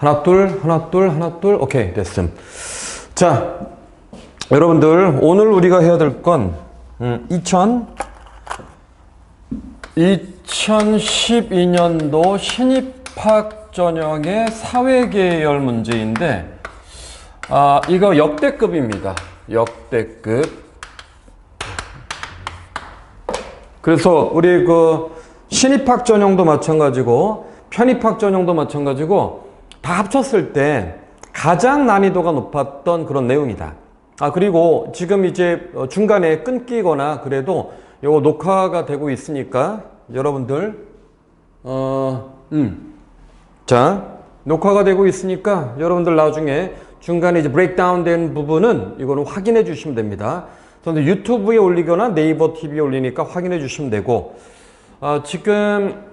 하나, 둘, 하나, 둘, 하나, 둘. 오케이, 됐음. 자, 여러분들, 오늘 우리가 해야 될 건, 2012년도 신입학 전형의 사회계열 문제인데, 이거 역대급입니다. 역대급. 그래서 우리 신입학 전형도 마찬가지고, 편입학 전형도 마찬가지고, 다 합쳤을 때 가장 난이도가 높았던 그런 내용이다. 그리고 지금 이제 중간에 끊기거나 그래도 요거 녹화가 되고 있으니까 여러분들 자, 녹화가 되고 있으니까 여러분들 나중에 중간에 이제 브레이크다운 된 부분은 이거는 확인해 주시면 됩니다. 그런데 유튜브에 올리거나 네이버 TV에 올리니까 확인해 주시면 되고, 지금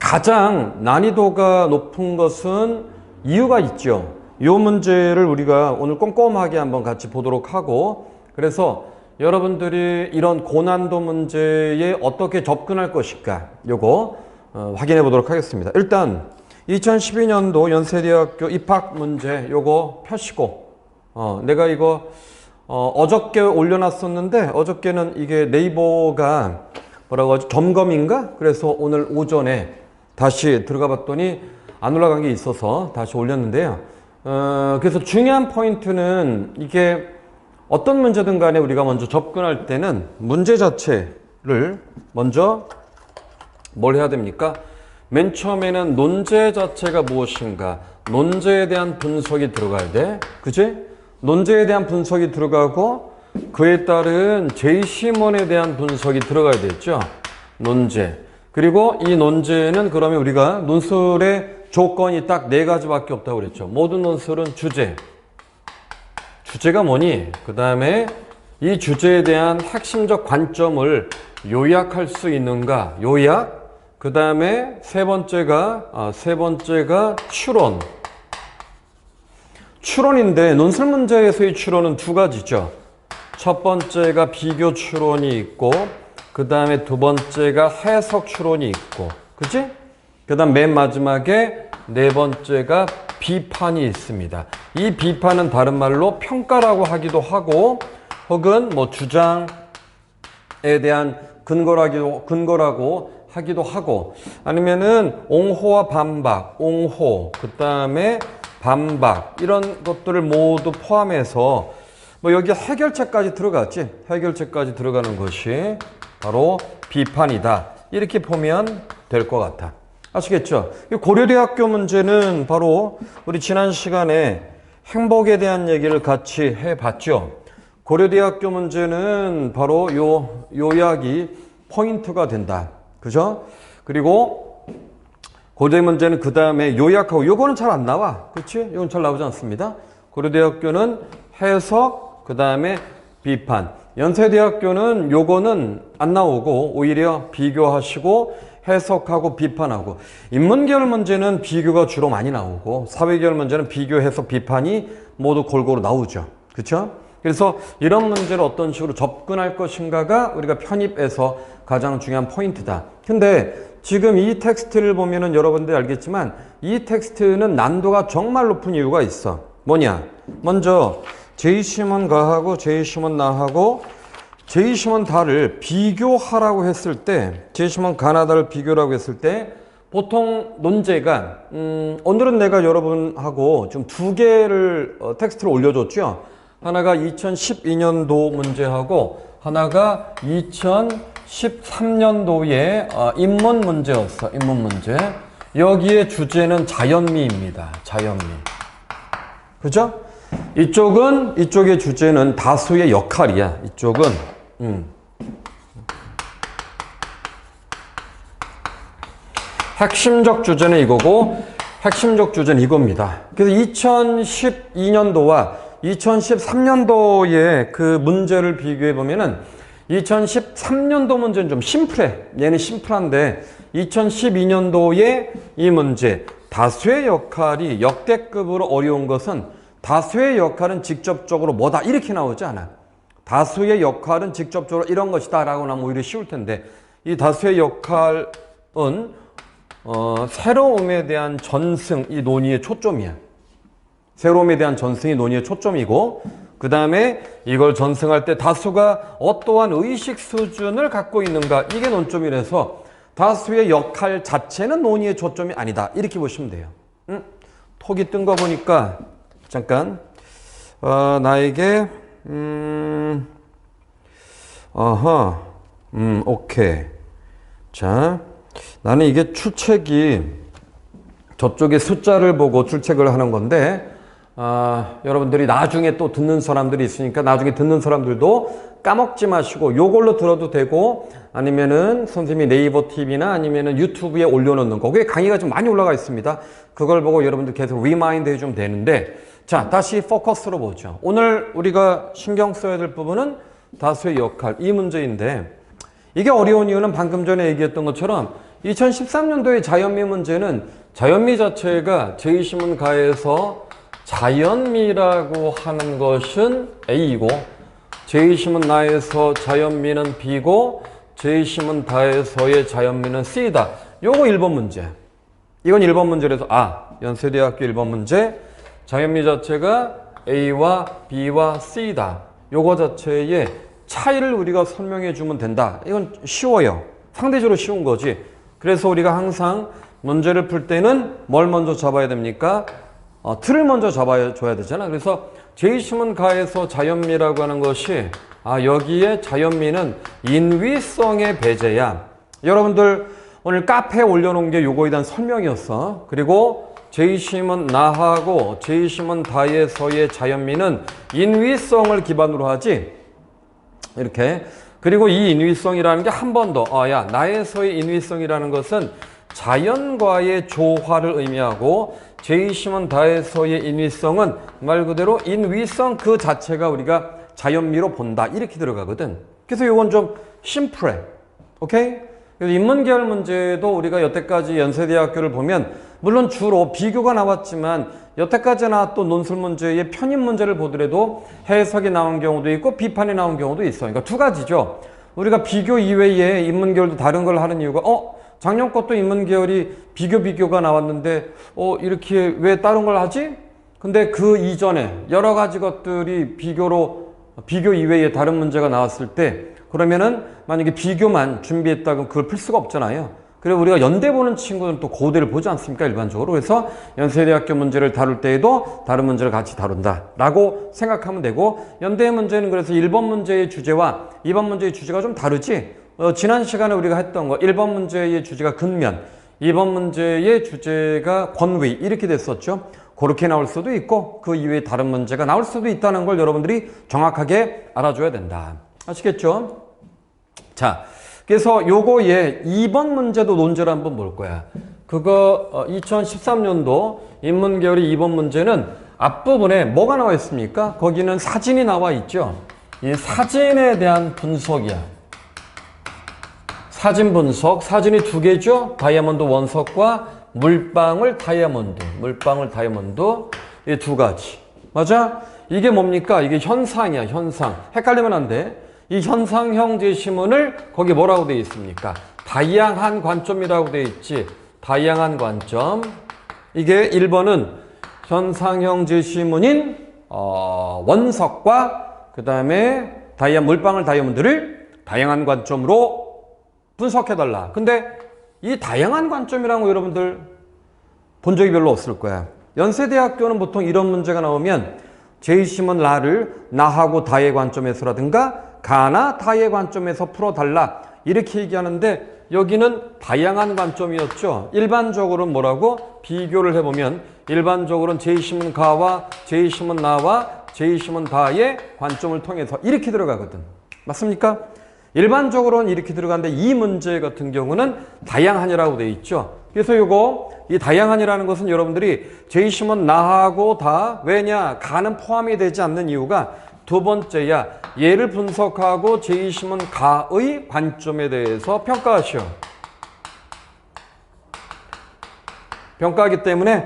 가장 난이도가 높은 것은 이유가 있죠. 이 문제를 우리가 오늘 꼼꼼하게 한번 같이 보도록 하고, 그래서 여러분들이 이런 고난도 문제에 어떻게 접근할 것일까, 요거 확인해 보도록 하겠습니다. 일단 2012년도 연세대학교 입학 문제 요거 펴시고, 내가 이거 어저께 올려놨었는데, 어저께는 이게 네이버가 뭐라고 하죠? 점검인가? 그래서 오늘 오전에 다시 들어가 봤더니 안 올라간 게 있어서 다시 올렸는데요. 그래서 중요한 포인트는 이게 어떤 문제든 간에 우리가 먼저 접근할 때는 문제 자체를 먼저 뭘 해야 됩니까? 맨 처음에는 논제 자체가 무엇인가, 논제에 대한 분석이 들어가야 돼. 그치? 논제에 대한 분석이 들어가고 그에 따른 제시문에 대한 분석이 들어가야 되겠죠. 논제. 그리고 이 논제는 그러면 우리가 논술의 조건이 딱 4가지밖에 없다고 그랬죠. 모든 논술은 주제. 주제가 뭐니? 그 다음에 이 주제에 대한 핵심적 관점을 요약할 수 있는가? 요약. 그 다음에 세 번째가 추론. 추론인데 논술 문제에서의 추론은 2가지죠. 첫 번째가 비교 추론이 있고, 그 다음에 두 번째가 해석 추론이 있고, 그치? 그 다음 맨 마지막에 4번째가 비판이 있습니다. 이 비판은 다른 말로 평가라고 하기도 하고, 혹은 뭐 주장에 대한 근거라고 하기도 하고, 아니면은 옹호와 반박, 옹호, 그 다음에 반박, 이런 것들을 모두 포함해서 뭐 여기 해결책까지 들어갔지? 해결책까지 들어가는 것이 바로 비판이다. 이렇게 보면 될 것 같아. 아시겠죠? 고려대학교 문제는 바로 우리 지난 시간에 행복에 대한 얘기를 같이 해봤죠. 고려대학교 문제는 바로 요약이 포인트가 된다. 그죠? 그리고 고대 문제는 그 다음에 요약하고, 요거는 잘 안 나와. 그치? 이건 잘 나오지 않습니다. 고려대학교는 해석, 그 다음에 비판. 연세대학교는 요거는 안 나오고 오히려 비교하시고 해석하고 비판하고, 인문계열 문제는 비교가 주로 많이 나오고 사회계열 문제는 비교, 해석, 비판이 모두 골고루 나오죠. 그렇죠? 그래서 이런 문제를 어떤 식으로 접근할 것인가가 우리가 편입에서 가장 중요한 포인트다. 근데 지금 이 텍스트를 보면은 여러분들이 알겠지만 이 텍스트는 난도가 정말 높은 이유가 있어. 뭐냐? 먼저 제이시몬 가하고 제이시몬 나하고 제이시몬 다를 비교하라고 했을 때, 제이시몬 가나다를 비교라고 했을 때 보통 논제가 오늘은 내가 여러분하고 좀 2개를 텍스트를 올려줬죠. 하나가 2012년도 문제하고 하나가 2013년도의 인문 문제였어. 인문 문제. 여기에 주제는 자연미입니다. 자연미. 그죠? 이쪽의 주제는 다수의 역할이야. 이쪽은 핵심적 주제는 이거고 핵심적 주제는 이겁니다. 그래서 2012년도와 2013년도의 그 문제를 비교해 보면은 2013년도 문제는 좀 심플해. 얘는 심플한데 2012년도의 이 문제, 다수의 역할이 역대급으로 어려운 것은 다수의 역할은 직접적으로 뭐다 이렇게 나오지 않아. 다수의 역할은 직접적으로 이런 것이다 라고 하면 오히려 쉬울 텐데, 이 다수의 역할은 새로움에 대한 전승, 이 논의의 초점이야. 새로움에 대한 전승이 논의의 초점이고, 그 다음에 이걸 전승할 때 다수가 어떠한 의식 수준을 갖고 있는가, 이게 논점이라서 다수의 역할 자체는 논의의 초점이 아니다. 이렇게 보시면 돼요. 톡이 뜬 거 보니까 잠깐 나에게 오케이. 자, 나는 이게 출첵이 저쪽에 숫자를 보고 출첵을 하는 건데 여러분들이 나중에 또 듣는 사람들이 있으니까 나중에 듣는 사람들도 까먹지 마시고 요걸로 들어도 되고 아니면은 선생님이 네이버 TV나 아니면은 유튜브에 올려놓는 거, 그게 강의가 좀 많이 올라가 있습니다. 그걸 보고 여러분들 계속 리마인드 해주면 되는데, 자, 다시 포커스로 보죠. 오늘 우리가 신경 써야 될 부분은 다수의 역할, 이 문제인데, 이게 어려운 이유는 방금 전에 얘기했던 것처럼 2013년도의 자연미 문제는 자연미 자체가 제2신문가에서 자연미라고 하는 것은 A이고 제2신문나에서 자연미는 B고 제2신문다에서의 자연미는 C다. 요거 1번 문제. 이건 1번 문제라서 연세대학교 1번 문제 자연미 자체가 A와 B와 C다. 요거 자체의 차이를 우리가 설명해 주면 된다. 이건 쉬워요. 상대적으로 쉬운 거지. 그래서 우리가 항상 문제를 풀 때는 뭘 먼저 잡아야 됩니까? 틀을 먼저 잡아줘야 되잖아. 그래서 제2신문가에서 자연미라고 하는 것이 여기에 자연미는 인위성의 배제야. 여러분들 오늘 카페에 올려놓은 게 요거에 대한 설명이었어. 그리고 제2신문나하고 제2신문다에서의 자연미는 인위성을 기반으로 하지. 이렇게. 그리고 이 인위성이라는 게 한 번 더 나에서의 인위성이라는 것은 자연과의 조화를 의미하고 제2신문다에서의 인위성은 말 그대로 인위성 그 자체가 우리가 자연미로 본다. 이렇게 들어가거든. 그래서 이건 좀 심플해. 오케이? 그래서 인문계열 문제도 우리가 여태까지 연세대학교를 보면 물론 주로 비교가 나왔지만 여태까지 나왔던 논술 문제의 편입 문제를 보더라도 해석이 나온 경우도 있고 비판이 나온 경우도 있어. 그러니까 두 가지죠. 우리가 비교 이외에 인문계열도 다른 걸 하는 이유가 작년 것도 인문계열이 비교가 나왔는데 이렇게 왜 다른 걸 하지? 근데 그 이전에 여러 가지 것들이 비교 이외에 다른 문제가 나왔을 때 그러면은 만약에 비교만 준비했다면 그걸 풀 수가 없잖아요. 그리고 우리가 연대 보는 친구들은 또 고대를 보지 않습니까? 일반적으로. 그래서 연세대학교 문제를 다룰 때에도 다른 문제를 같이 다룬다 라고 생각하면 되고, 연대 문제는 그래서 1번 문제의 주제와 2번 문제의 주제가 좀 다르지. 지난 시간에 우리가 했던 거 1번 문제의 주제가 근면, 2번 문제의 주제가 권위 이렇게 됐었죠. 그렇게 나올 수도 있고 그 이외에 다른 문제가 나올 수도 있다는 걸 여러분들이 정확하게 알아줘야 된다. 아시겠죠? 자, 그래서 요거에 2번 문제도 논제를 한번 볼 거야. 그거 2013년도 인문계열의 2번 문제는 앞부분에 뭐가 나와 있습니까? 거기는 사진이 나와 있죠. 이 사진에 대한 분석이야. 사진 분석, 사진이 두 개죠. 다이아몬드 원석과 물방울 다이아몬드, 이 두 가지. 맞아? 이게 뭡니까? 이게 현상이야, 현상. 헷갈리면 안 돼. 이 현상형 제시문을 거기 뭐라고 되어 있습니까? 다양한 관점이라고 되어 있지. 다양한 관점. 이게 1번은 현상형 제시문인 원석과 그 다음에 물방울 다이아몬드를 다양한 관점으로 분석해달라. 근데 이 다양한 관점이라는 거 여러분들 본 적이 별로 없을 거야. 연세대학교는 보통 이런 문제가 나오면 제2신문 나를 나하고 다의 관점에서라든가 가나 다의 관점에서 풀어달라 이렇게 얘기하는데 여기는 다양한 관점이었죠. 일반적으로는 뭐라고? 비교를 해보면 일반적으로는 제2신문 가와 제2신문 나와 제2신문 다의 관점을 통해서 이렇게 들어가거든. 맞습니까? 일반적으로는 이렇게 들어가는데 이 문제 같은 경우는 다양한이라고 되어 있죠. 그래서 이 다양한이라는 것은 여러분들이 제2신문 나하고 다 왜냐? 가는 포함이 되지 않는 이유가 두 번째야. 얘를 분석하고 제2신문 가의 관점에 대해서 평가하시오. 평가하기 때문에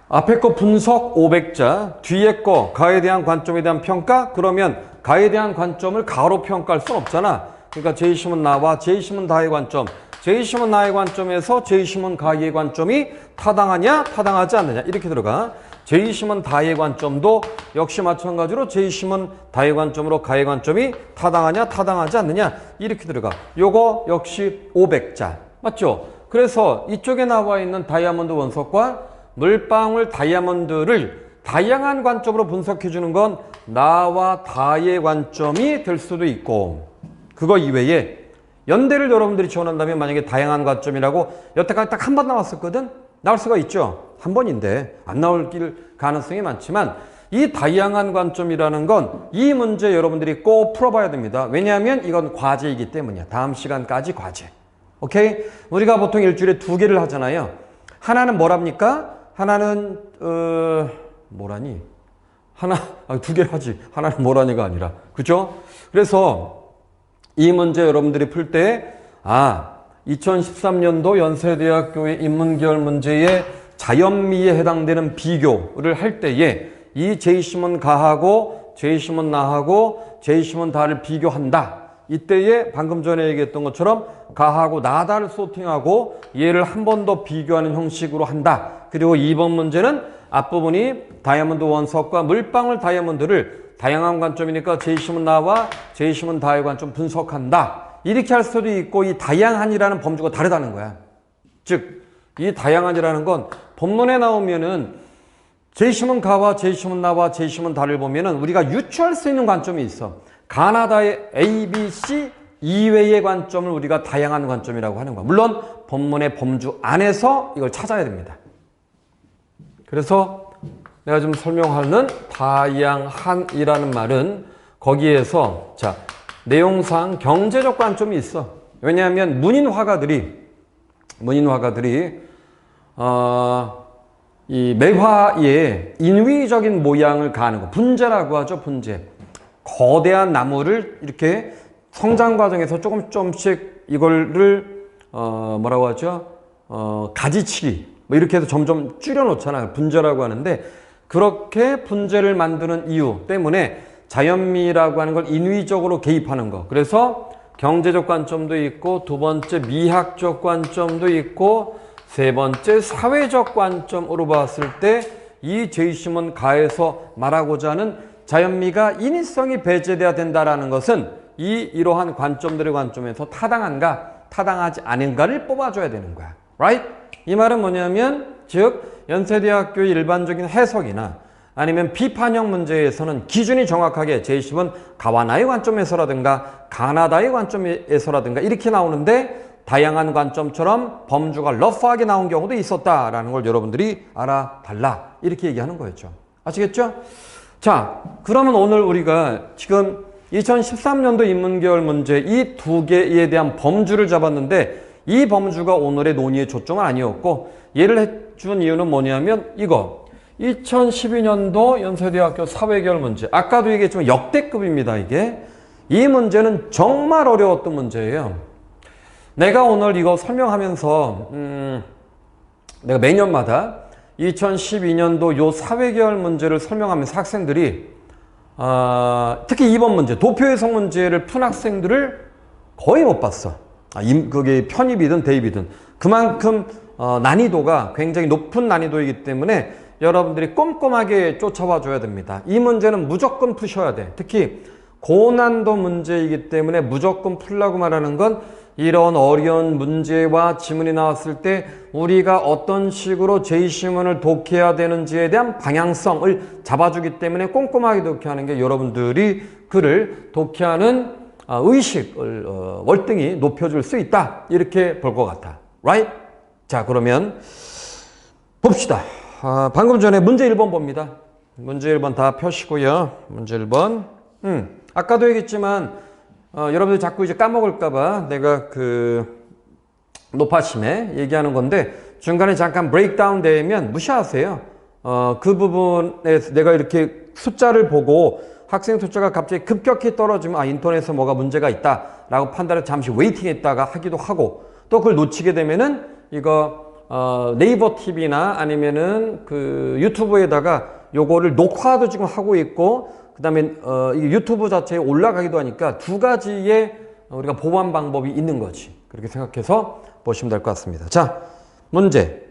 앞에 거 분석 500자, 뒤에 거 가에 대한 관점에 대한 평가, 그러면 가에 대한 관점을 가로 평가할 수는 없잖아. 그러니까 제2신문 나와 제2신문 다의 관점, 제이심은 나의 관점에서 제이심은 가의 관점이 타당하냐 타당하지 않느냐 이렇게 들어가. 제이심은 다의 관점도 역시 마찬가지로 제이심은 다의 관점으로 가의 관점이 타당하냐 타당하지 않느냐 이렇게 들어가. 요거 역시 500자 맞죠? 그래서 이쪽에 나와 있는 다이아몬드 원석과 물방울 다이아몬드를 다양한 관점으로 분석해 주는 건 나와 다의 관점이 될 수도 있고, 그거 이외에 연대를 여러분들이 지원한다면 만약에 다양한 관점이라고 여태까지 딱 한 번 나왔었거든? 나올 수가 있죠. 한 번인데 안 나올 가능성이 많지만 이 다양한 관점이라는 건 이 문제 여러분들이 꼭 풀어봐야 됩니다. 왜냐하면 이건 과제이기 때문이야. 다음 시간까지 과제. 오케이? 우리가 보통 일주일에 2개를 하잖아요. 하나는 뭐랍니까? 하나는 뭐라니? 2개를 하지. 하나는 뭐라니가 아니라. 그죠? 그래서 이 문제 여러분들이 풀 때 2013년도 연세대학교의 인문계열 문제의 자연미에 해당되는 비교를 할 때에 이 제이심은 가하고 제이심은 나하고 제이심은 다를 비교한다. 이때에 방금 전에 얘기했던 것처럼 가하고 나다를 소팅하고 얘를 한 번 더 비교하는 형식으로 한다. 그리고 2번 문제는 앞부분이 다이아몬드 원석과 물방울 다이아몬드를 다양한 관점이니까 제이심은 나와 제이심은 다의 관점 분석한다. 이렇게 할 수도 있고 이 다양한이라는 범주가 다르다는 거야. 즉, 이 다양한이라는 건 본문에 나오면은 제이심은 가와 제이심은 나와 제이심은 다를 보면은 우리가 유추할 수 있는 관점이 있어. 가나다의 A, B, C 이외의 관점을 우리가 다양한 관점이라고 하는 거야. 물론 본문의 범주 안에서 이걸 찾아야 됩니다. 그래서 내가 지금 설명하는 다양한이라는 말은 거기에서 내용상 경제적 관점이 있어. 왜냐하면 문인 화가들이 이 매화에 인위적인 모양을 가하는 거, 분재라고 하죠. 분재. 거대한 나무를 이렇게 성장 과정에서 조금씩 이거를 뭐라고 하죠? 가지치기 뭐 이렇게 해서 점점 줄여놓잖아요. 분재라고 하는데 그렇게 분재를 만드는 이유 때문에 자연미라고 하는 걸 인위적으로 개입하는 거. 그래서 경제적 관점도 있고 두 번째 미학적 관점도 있고 세 번째 사회적 관점으로 봤을 때 이 제이심은 가에서 말하고자 하는 자연미가 인위성이 배제돼야 된다라는 것은 이러한 관점들의 관점에서 타당한가 타당하지 않은가를 뽑아줘야 되는 거야. Right? 이 말은 뭐냐면 즉 연세대학교의 일반적인 해석이나 아니면 비판형 문제에서는 기준이 정확하게 제이심은 가와 나의 관점에서라든가 가나다의 관점에서라든가 이렇게 나오는데 다양한 관점처럼 범주가 러프하게 나온 경우도 있었다라는 걸 여러분들이 알아달라 이렇게 얘기하는 거였죠. 아시겠죠? 자, 그러면 오늘 우리가 지금 2013년도 인문계열 문제 이 2개에 대한 범주를 잡았는데 이 범주가 오늘의 논의의 초점은 아니었고 얘를 해준 이유는 뭐냐면 이거 2012년도 연세대학교 사회계열 문제 아까도 얘기했지만 역대급입니다. 이게 이 문제는 정말 어려웠던 문제예요. 내가 오늘 이거 설명하면서 내가 매년마다 2012년도 요 사회계열 문제를 설명하면서 학생들이 특히 이번 문제 도표해석 문제를 푼 학생들을 거의 못 봤어. 그게 편입이든 대입이든 그만큼 난이도가 굉장히 높은 난이도이기 때문에 여러분들이 꼼꼼하게 쫓아와 줘야 됩니다. 이 문제는 무조건 푸셔야 돼. 특히 고난도 문제이기 때문에 무조건 풀라고 말하는 건 이런 어려운 문제와 지문이 나왔을 때 우리가 어떤 식으로 제이시문을 독해야 되는지에 대한 방향성을 잡아주기 때문에 꼼꼼하게 독해하는 게 여러분들이 글을 독해하는 의식을 월등히 높여줄 수 있다. 이렇게 볼 것 같아. Right? 자, 그러면 봅시다. 방금 전에 문제 1번 봅니다. 문제 1번 다 펴시고요. 문제 1번. 아까도 얘기했지만 여러분들 자꾸 이제 까먹을까봐 내가 높아심에 얘기하는 건데 중간에 잠깐 브레이크다운 되면 무시하세요. 그 부분에 내가 이렇게 숫자를 보고 학생 숫자가 갑자기 급격히 떨어지면 인터넷에 뭐가 문제가 있다라고 판단을 잠시 웨이팅 했다가 하기도 하고 또 그걸 놓치게 되면은 이거 네이버 TV나 아니면은 유튜브에다가 요거를 녹화도 지금 하고 있고 그 다음에 이게 유튜브 자체에 올라가기도 하니까 두 가지의 우리가 보완 방법이 있는 거지. 그렇게 생각해서 보시면 될 것 같습니다. 자, 문제.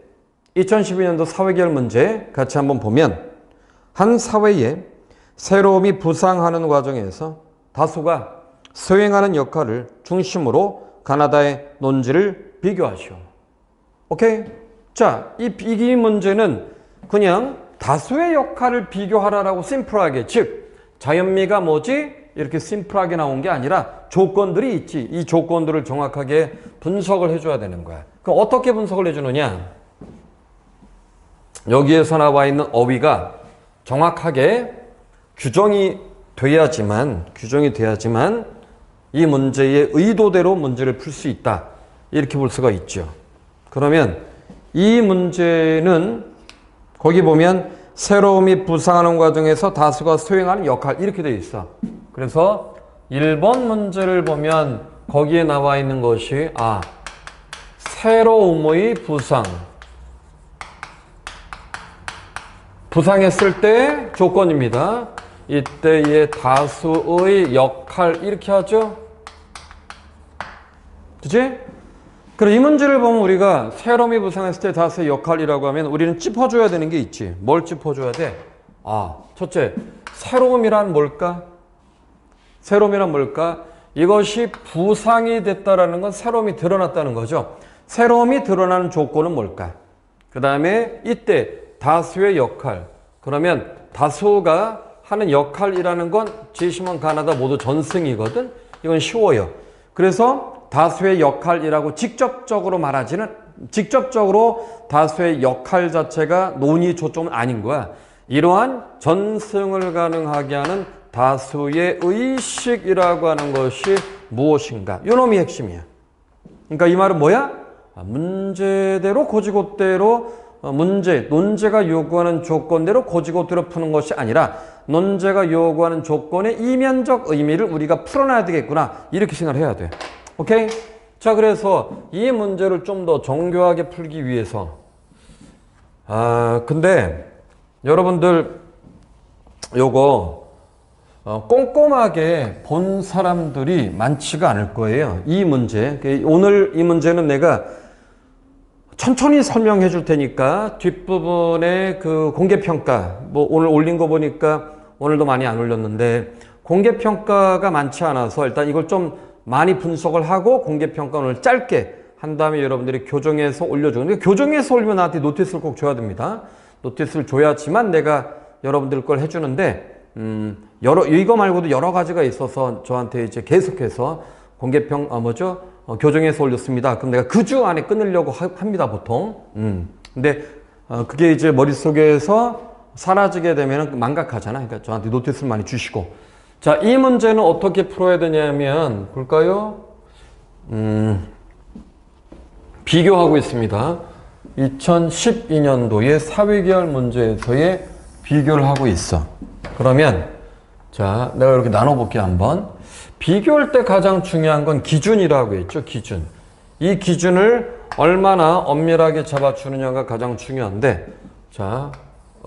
2012년도 사회계열 문제 같이 한번 보면 한 사회에 새로움이 부상하는 과정에서 다수가 수행하는 역할을 중심으로 가나다의 논지를 비교하시오. 오케이? 자, 이 문제는 그냥 다수의 역할을 비교하라라고 심플하게, 즉 자연미가 뭐지? 이렇게 심플하게 나온 게 아니라 조건들이 있지. 이 조건들을 정확하게 분석을 해줘야 되는 거야. 그럼 어떻게 분석을 해주느냐? 여기에서 나와 있는 어휘가 정확하게 규정이 돼야지만 이 문제의 의도대로 문제를 풀 수 있다. 이렇게 볼 수가 있죠. 그러면 이 문제는 거기 보면 새로움이 부상하는 과정에서 다수가 수행하는 역할 이렇게 되어 있어. 그래서 1번 문제를 보면 거기에 나와 있는 것이 새로움의 부상. 부상했을 때 조건입니다. 이때의 다수의 역할 이렇게 하죠. 그치? 그럼 이 문제를 보면 우리가 새로움이 부상했을 때 다수의 역할이라고 하면 우리는 짚어줘야 되는 게 있지. 뭘 짚어줘야 돼? 첫째, 새로움이란 뭘까? 새로움이란 뭘까? 이것이 부상이 됐다라는 건 새로움이 드러났다는 거죠. 새로움이 드러나는 조건은 뭘까? 그 다음에 이때 다수의 역할. 그러면 다수가 하는 역할이라는 건 제시몬 가나다 모두 전승이거든. 이건 쉬워요. 그래서 다수의 역할이라고 직접적으로 다수의 역할 자체가 논의 초점은 아닌 거야. 이러한 전승을 가능하게 하는 다수의 의식이라고 하는 것이 무엇인가? 이 놈이 핵심이야. 그러니까 이 말은 뭐야? 문제대로 고지고대로 논제가 요구하는 조건대로 고지고대로 푸는 것이 아니라 논제가 요구하는 조건의 이면적 의미를 우리가 풀어놔야 되겠구나. 이렇게 생각을 해야 돼. 오케이? 자, 그래서 이 문제를 좀 더 정교하게 풀기 위해서 근데 여러분들 요거 꼼꼼하게 본 사람들이 많지가 않을 거예요. 이 문제. 오늘 이 문제는 내가 천천히 설명해 줄 테니까 뒷부분에 그 공개평가, 오늘 올린 거 보니까 오늘도 많이 안 올렸는데 공개평가가 많지 않아서 일단 이걸 좀 많이 분석을 하고 공개평가 오늘 짧게 한 다음에 여러분들이 교정해서 올려줘. 근데 교정해서 올리면 나한테 노티스를 꼭 줘야 됩니다. 노티스를 줘야지만 내가 여러분들 걸 해주는데 이거 말고도 여러 가지가 있어서 저한테 이제 계속해서 교정해서 올렸습니다. 그럼 내가 그 주 안에 끊으려고 합니다, 보통. 근데 그게 이제 머릿속에서 사라지게 되면 망각하잖아. 그러니까 저한테 노티스를 많이 주시고. 자, 이 문제는 어떻게 풀어야 되냐면, 볼까요? 비교하고 있습니다. 2012년도의 사회계열 문제에서의 비교를 하고 있어. 그러면, 자, 내가 이렇게 나눠볼게요, 한번. 비교할 때 가장 중요한 건 기준이라고 했죠, 기준. 이 기준을 얼마나 엄밀하게 잡아주느냐가 가장 중요한데, 자,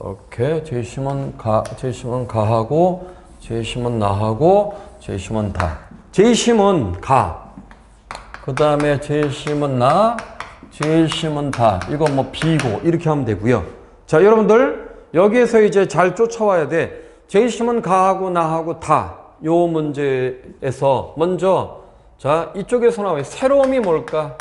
이렇게 제시문 가하고, 제시문 나하고, 제시문 다. 제시문 가. 그 다음에 제시문 나, 제시문 다. 이거 뭐 비고, 이렇게 하면 되고요. 자, 여러분들, 여기에서 이제 잘 쫓아와야 돼. 제시문 가하고 나하고 다. 요 문제에서 먼저, 자, 이쪽에서 나와요. 새로움이 뭘까?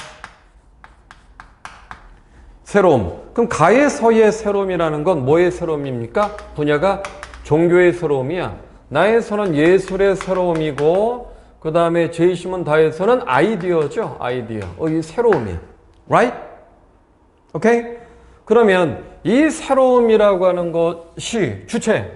새로움. 그럼 가에서의 새로움이라는 건 뭐의 새로움입니까? 분야가 종교의 새로움이야. 나에서는 예술의 새로움이고, 그 다음에 제시문 다에서는 아이디어죠. 아이디어. 이 새로움이야. Right? 오케이? 그러면 이 새로움이라고 하는 것이 주체.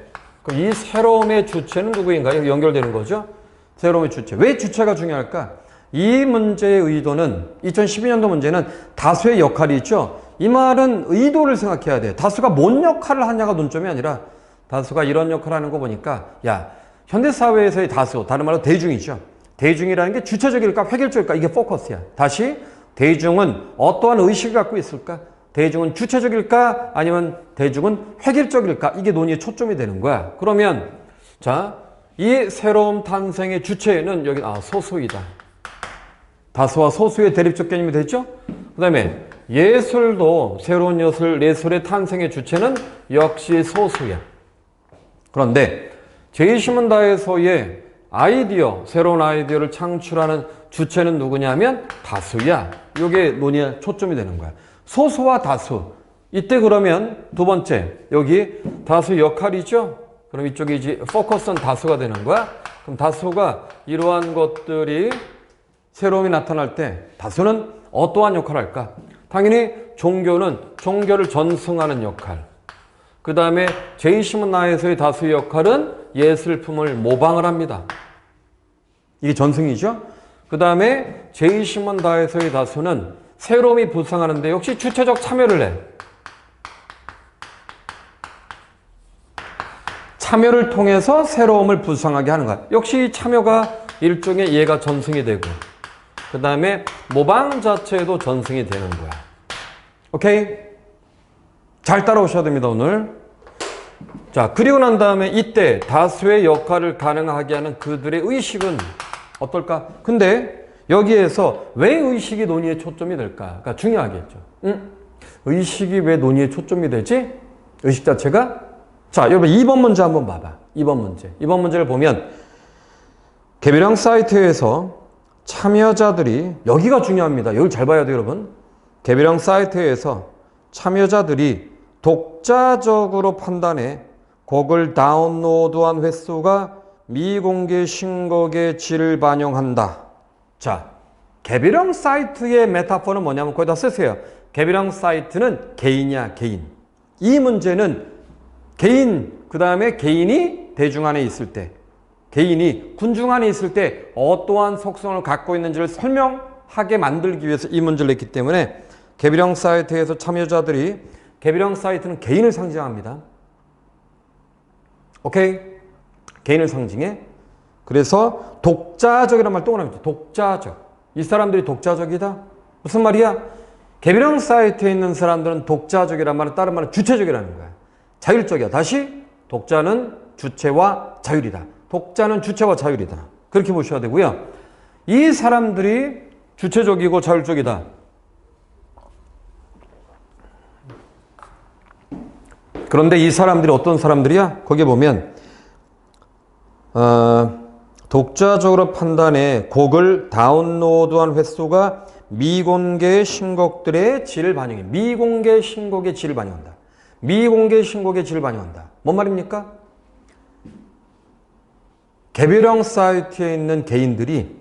이 새로움의 주체는 누구인가요? 연결되는 거죠. 새로움의 주체. 왜 주체가 중요할까? 이 문제의 의도는 2012년도 문제는 다수의 역할이 있죠. 이 말은 의도를 생각해야 돼. 다수가 뭔 역할을 하냐가 논점이 아니라 다수가 이런 역할을 하는 거 보니까 현대사회에서의 다수, 다른 말로 대중이죠. 대중이라는 게 주체적일까 획일적일까 이게 포커스야. 다시 대중은 어떠한 의식을 갖고 있을까? 대중은 주체적일까? 아니면 대중은 획일적일까? 이게 논의의 초점이 되는 거야. 그러면 자, 이 새로운 탄생의 주체는 여기 소수이다. 다수와 소수의 대립적 개념이 됐죠? 그 다음에 예술도 새로운 예술의 탄생의 주체는 역시 소수야. 그런데 제이시문 다에서의 아이디어, 새로운 아이디어를 창출하는 주체는 누구냐면 다수야. 이게 논의에 초점이 되는 거야. 소수와 다수. 이때 그러면 두 번째, 여기 다수 역할이죠? 그럼 이쪽에 이제 포커스는 다수가 되는 거야. 그럼 다수가 이러한 것들이 새로움이 나타날 때 다수는 어떠한 역할을 할까? 당연히 종교는 종교를 전승하는 역할. 그 다음에 제이시문 나에서의 다수의 역할은 예술품을 모방을 합니다. 이게 전승이죠. 그 다음에 제이시문 다에서의 다수는 새로움이 부상하는데 역시 주체적 참여를 해. 참여를 통해서 새로움을 부상하게 하는 거야. 역시 이 참여가 일종의 얘가 전승이 되고 그 다음에 모방 자체도 전승이 되는 거야. 오케이? 잘 따라오셔야 됩니다, 오늘. 자, 그리고 난 다음에 이때 다수의 역할을 가능하게 하는 그들의 의식은 어떨까? 근데 여기에서 왜 의식이 논의에 초점이 될까?가 중요하겠죠. 의식이 왜 논의에 초점이 되지? 의식 자체가? 자, 여러분 2번 문제 한번 봐봐. 2번 문제. 2번 문제를 보면 개별형 사이트에서 참여자들이, 여기가 중요합니다. 여기 잘 봐야 돼요, 여러분. 개별형 사이트에서 참여자들이 독자적으로 판단해 곡을 다운로드한 횟수가 미공개 신곡의 질을 반영한다. 자, 개별형 사이트의 메타포는 뭐냐면 거기다 쓰세요. 개별형 사이트는 개인이야, 개인. 이 문제는 개인, 그 다음에 개인이 대중 안에 있을 때, 개인이 군중 안에 있을 때 어떠한 속성을 갖고 있는지를 설명하게 만들기 위해서 이 문제를 냈기 때문에 개별형 사이트에서 참여자들이, 개별형 사이트는 개인을 상징합니다. 오케이? 개인을 상징해. 그래서 독자적이라는 말 또 나옵니다. 독자적. 이 사람들이 독자적이다? 무슨 말이야? 개별형 사이트에 있는 사람들은 독자적이란 말은 다른 말은 주체적이라는 거야. 자율적이야. 다시 독자는 주체와 자율이다. 독자는 주체와 자율이다. 그렇게 보셔야 되고요. 이 사람들이 주체적이고 자율적이다. 그런데 이 사람들이 어떤 사람들이야? 거기에 보면 독자적으로 판단해 곡을 다운로드한 횟수가 미공개 신곡들의 질을 반영해. 미공개 신곡의 질을 반영한다. 미공개 신곡의 질을 반영한다. 뭔 말입니까? 개별형 사이트에 있는 개인들이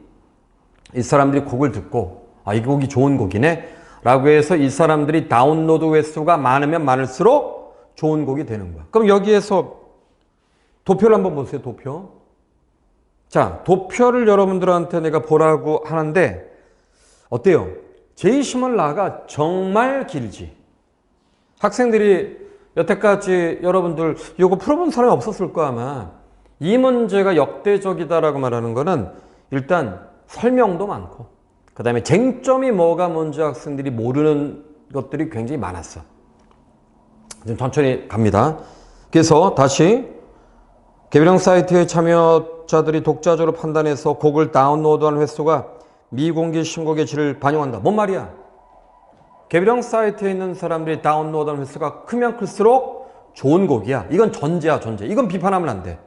이 사람들이 곡을 듣고 이 곡이 좋은 곡이네 라고 해서 이 사람들이 다운로드 횟수가 많으면 많을수록 좋은 곡이 되는 거야. 그럼 여기에서 도표를 한번 보세요. 도표. 자, 도표를 여러분들한테 내가 보라고 하는데 어때요? 제이시문 라가 정말 길지. 학생들이 여태까지 여러분들 이거 풀어본 사람이 없었을 거야 아마. 이 문제가 역대적이다라고 말하는 거는 일단 설명도 많고 그 다음에 쟁점이 뭐가 뭔지 학생들이 모르는 것들이 굉장히 많았어. 좀 천천히 갑니다. 그래서 다시 개별형 사이트의 참여자들이 독자적으로 판단해서 곡을 다운로드한 횟수가 미공개 신곡의 질을 반영한다. 뭔 말이야? 개별형 사이트에 있는 사람들이 다운로드한 횟수가 크면 클수록 좋은 곡이야. 이건 전제야, 전제. 이건 비판하면 안 돼.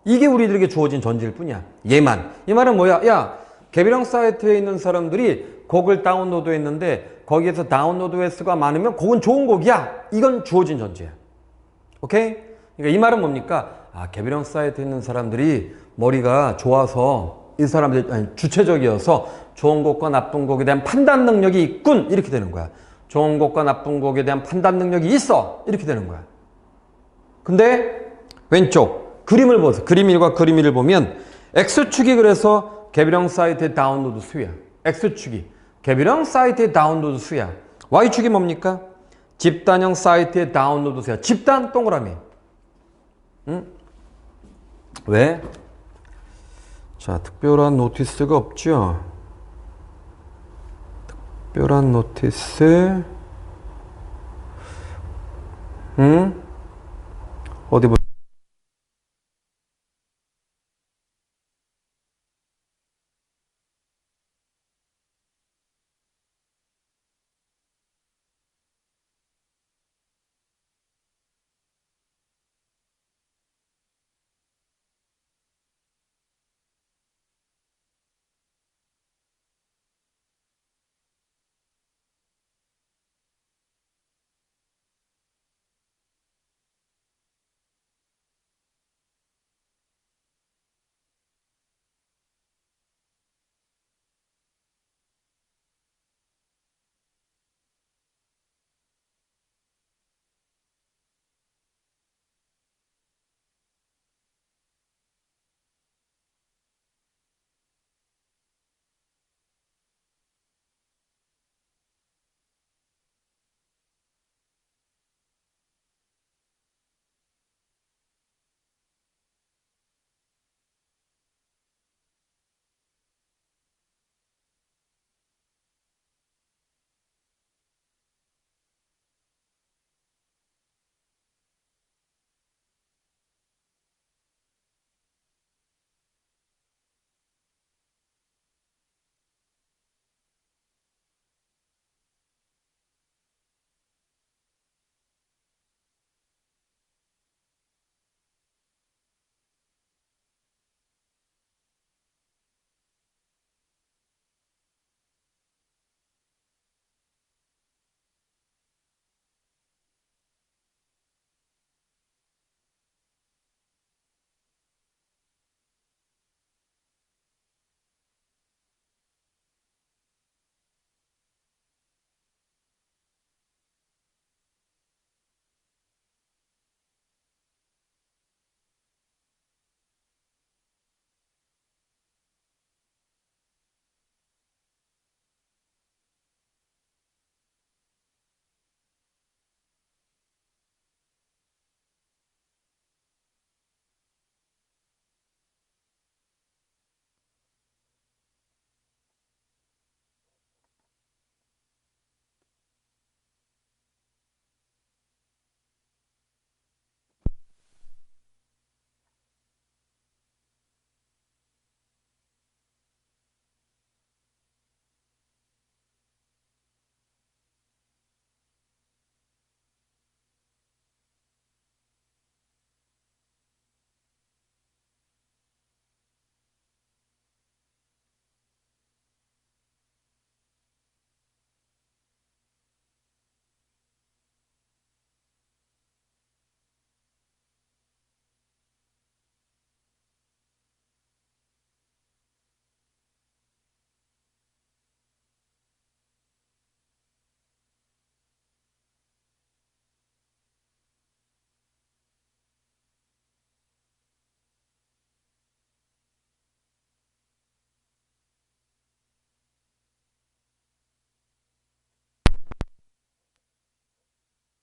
이게 우리들에게 주어진 전제일 뿐이야. 얘만. 이 말은 뭐야? 야, 개별형 사이트에 있는 사람들이 곡을 다운로드 했는데 거기에서 다운로드 횟수가 많으면 곡은 좋은 곡이야. 이건 주어진 전제야. 오케이? 그러니까 이 말은 뭡니까? 개별형 사이트에 있는 사람들이 머리가 좋아서 이 사람들이 주체적이어서 좋은 곡과 나쁜 곡에 대한 판단 능력이 있군. 이렇게 되는 거야. 좋은 곡과 나쁜 곡에 대한 판단 능력이 있어. 이렇게 되는 거야. 근데 왼쪽 그림을 보세요. 그림 1과 그림 2를 보면 X축이 그래서 개별형 사이트의 다운로드 수야. X축이 개별형 사이트의 다운로드 수야. Y축이 뭡니까? 집단형 사이트의 다운로드 수야. 집단 동그라미. 응? 왜? 자, 특별한 노티스가 없죠. 특별한 노티스. 어디 보자.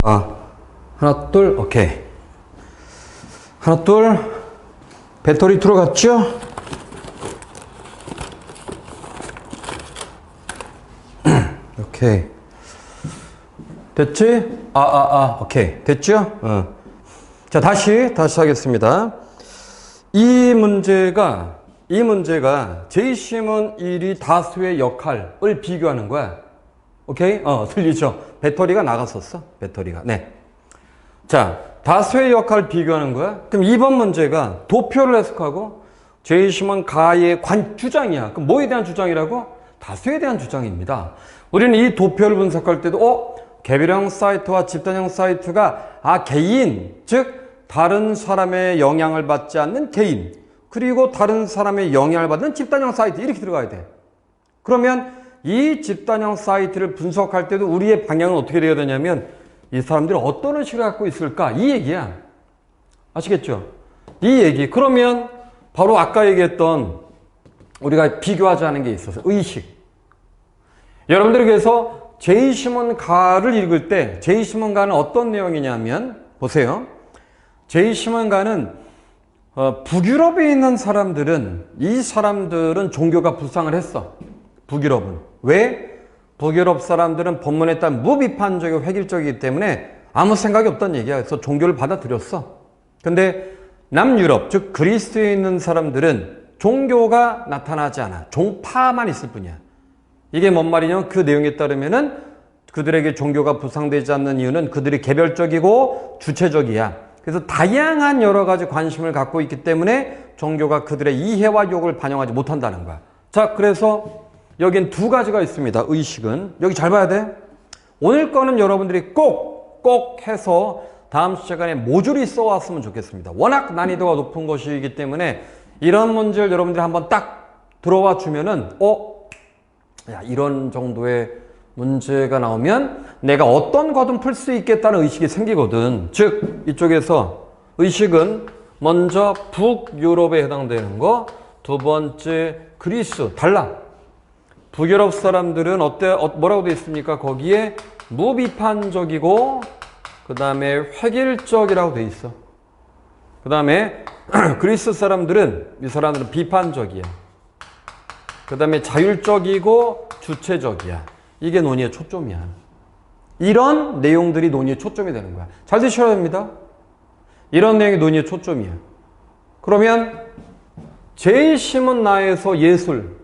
하나, 둘, 오케이. 하나, 둘. 배터리 들어갔죠? 오케이. 됐지? 오케이. 됐죠? 자, 다시 하겠습니다. 이 문제가 제이심은 1이 다수의 역할을 비교하는 거야. 오케이? 들리죠? 배터리가 나갔었어. 배터리가. 네. 자, 다수의 역할을 비교하는 거야. 그럼 2번 문제가 도표를 해석하고 제이심은 가의 주장이야. 그럼 뭐에 대한 주장이라고? 다수에 대한 주장입니다. 우리는 이 도표를 분석할 때도 개별형 사이트와 집단형 사이트가 개인, 즉 다른 사람의 영향을 받지 않는 개인, 그리고 다른 사람의 영향을 받는 집단형 사이트 이렇게 들어가야 돼. 그러면 이 집단형 사이트를 분석할 때도 우리의 방향은 어떻게 되어야 되냐면 이 사람들이 어떤 의식을 갖고 있을까? 이 얘기야. 아시겠죠? 이 얘기. 그러면 바로 아까 얘기했던 우리가 비교하자는 게 있어서 의식. 여러분들이 그래서 제이시몬 가를 읽을 때 제이시몬 가는 어떤 내용이냐면 보세요. 제이시몬 가는 북유럽에 있는 사람들은 이 사람들은 종교가 불쌍을 했어. 북유럽은. 왜? 북유럽 사람들은 본문에 따른 무비판적이고 획일적이기 때문에 아무 생각이 없다는 얘기야. 그래서 종교를 받아들였어. 근데 남유럽, 즉 그리스에 있는 사람들은 종교가 나타나지 않아. 종파만 있을 뿐이야. 이게 뭔 말이냐면 그 내용에 따르면은 그들에게 종교가 부상되지 않는 이유는 그들이 개별적이고 주체적이야. 그래서 다양한 여러 가지 관심을 갖고 있기 때문에 종교가 그들의 이해와 욕을 반영하지 못한다는 거야. 자, 그래서 여긴 두 가지가 있습니다. 의식은. 여기 잘 봐야 돼. 오늘 거는 여러분들이 꼭 해서 다음 시간에 모조리 써왔으면 좋겠습니다. 워낙 난이도가 높은 것이기 때문에 이런 문제를 여러분들이 한번 딱 들어와 주면은 이런 정도의 문제가 나오면 내가 어떤 거든 풀 수 있겠다는 의식이 생기거든. 즉 이쪽에서 의식은 먼저 북유럽에 해당되는 거, 두 번째 그리스. 달라. 북유럽 사람들은 뭐라고 되어 있습니까? 거기에 무비판적이고 그 다음에 획일적이라고 되어 있어. 그 다음에 그리스 사람들은 이 사람들은 비판적이야. 그 다음에 자율적이고 주체적이야. 이게 논의의 초점이야. 이런 내용들이 논의의 초점이 되는 거야. 잘 드셔야 됩니다. 이런 내용이 논의의 초점이야. 그러면 제이심은 나에서 예술.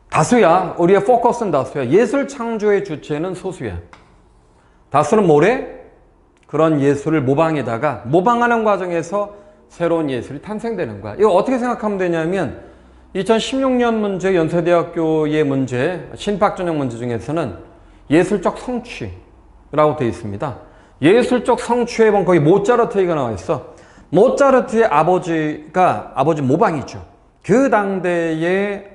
다수야. 우리의 포커스는 다수야. 예술 창조의 주체는 소수야. 다수는 뭐래? 그런 예술을 모방하는 과정에서 새로운 예술이 탄생되는 거야. 이거 어떻게 생각하면 되냐면 2016년 문제 연세대학교의 문제 신박전형 문제 중에서는 예술적 성취라고 되어 있습니다. 예술적 성취에 보면 거기 모차르트 얘기가 나와 있어. 모차르트의 아버지 모방이죠. 그 당대의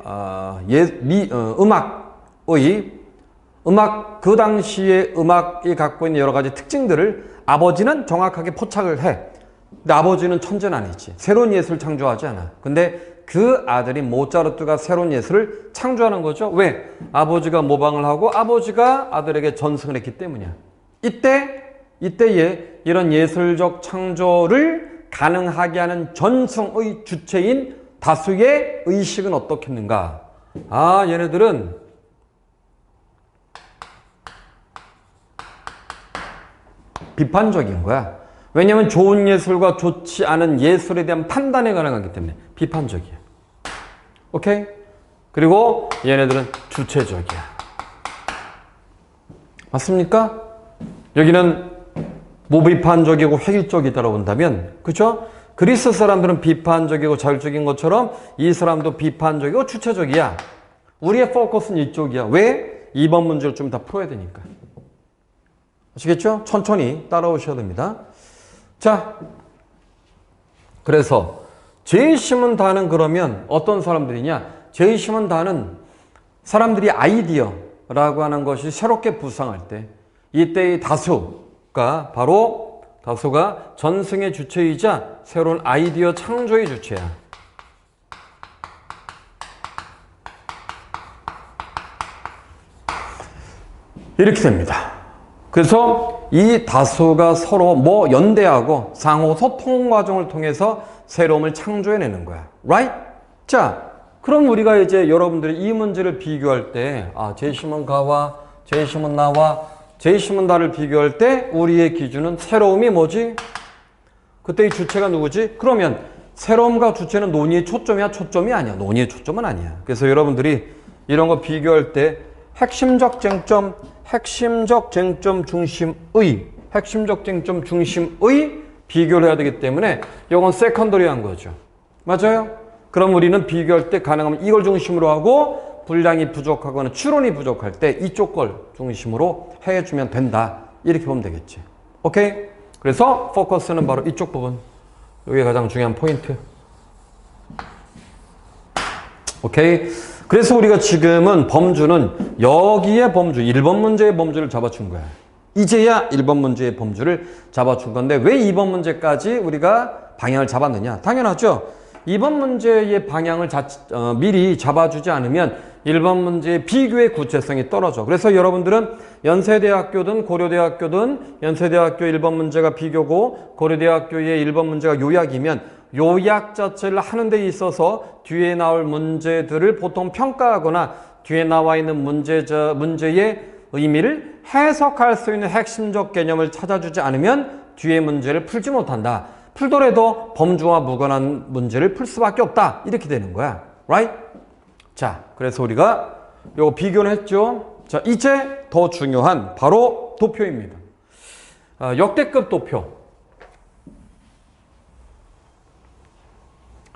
그 당시의 음악이 갖고 있는 여러 가지 특징들을 아버지는 정확하게 포착을 해. 근데 아버지는 천재는 아니지. 새로운 예술을 창조하지 않아. 근데 그 아들인 모차르트가 새로운 예술을 창조하는 거죠. 왜? 아버지가 모방을 하고 아버지가 아들에게 전승을 했기 때문이야. 이때에 이런 예술적 창조를 가능하게 하는 전승의 주체인 다수의 의식은 어떻겠는가? 얘네들은 비판적인 거야. 왜냐하면 좋은 예술과 좋지 않은 예술에 대한 판단이 가능하기 때문에 비판적이야. 오케이? 그리고 얘네들은 주체적이야. 맞습니까? 여기는 무비판적이고 획일적이다라고 본다면, 그렇죠? 그리스 사람들은 비판적이고 자율적인 것처럼 이 사람도 비판적이고 주체적이야. 우리의 포커스는 이쪽이야. 왜? 2번 문제를 좀 다 풀어야 되니까. 아시겠죠? 천천히 따라오셔야 됩니다. 자, 그래서 제이심은 다는 그러면 어떤 사람들이냐? 제이심은 다는 사람들이 아이디어라고 하는 것이 새롭게 부상할 때 이때의 다수가 전승의 주체이자 새로운 아이디어 창조의 주체야. 이렇게 됩니다. 그래서 이 다수가 서로 뭐 연대하고 상호 소통 과정을 통해서 새로움을 창조해내는 거야. Right? 자, 그럼 우리가 이제 여러분들이 이 문제를 비교할 때, 제시문 가와, 제시문 나와, 제시문 나를 비교할 때 우리의 기준은 새로움이 뭐지? 그때 이 주체가 누구지? 그러면 새로움과 주체는 논의의 초점이야? 초점이 아니야. 논의의 초점은 아니야. 그래서 여러분들이 이런 거 비교할 때 핵심적 쟁점 중심의 비교를 해야 되기 때문에 이건 세컨더리한 거죠. 맞아요? 그럼 우리는 비교할 때 가능하면 이걸 중심으로 하고 분량이 부족하거나 추론이 부족할 때 이쪽 걸 중심으로 해주면 된다. 이렇게 보면 되겠지. 오케이? 그래서 포커스는 바로 이쪽 부분. 이게 가장 중요한 포인트. 오케이? 그래서 우리가 지금은 범주는 여기에 범주, 1번 문제의 범주를 잡아준 거야. 이제야 1번 문제의 범주를 잡아준 건데 왜 2번 문제까지 우리가 방향을 잡았느냐? 당연하죠. 2번 문제의 방향을 미리 잡아주지 않으면 1번 문제의 비교의 구체성이 떨어져. 그래서 여러분들은 연세대학교든 고려대학교든 연세대학교 1번 문제가 비교고 고려대학교의 1번 문제가 요약이면 요약 자체를 하는 데 있어서 뒤에 나올 문제들을 보통 평가하거나 뒤에 나와 있는 문제의 의미를 해석할 수 있는 핵심적 개념을 찾아주지 않으면 뒤에 문제를 풀지 못한다. 풀더라도 범주와 무관한 문제를 풀 수밖에 없다. 이렇게 되는 거야. Right? 자, 그래서 우리가 요거 비교를 했죠. 자, 이제 더 중요한 바로 도표입니다. 역대급 도표.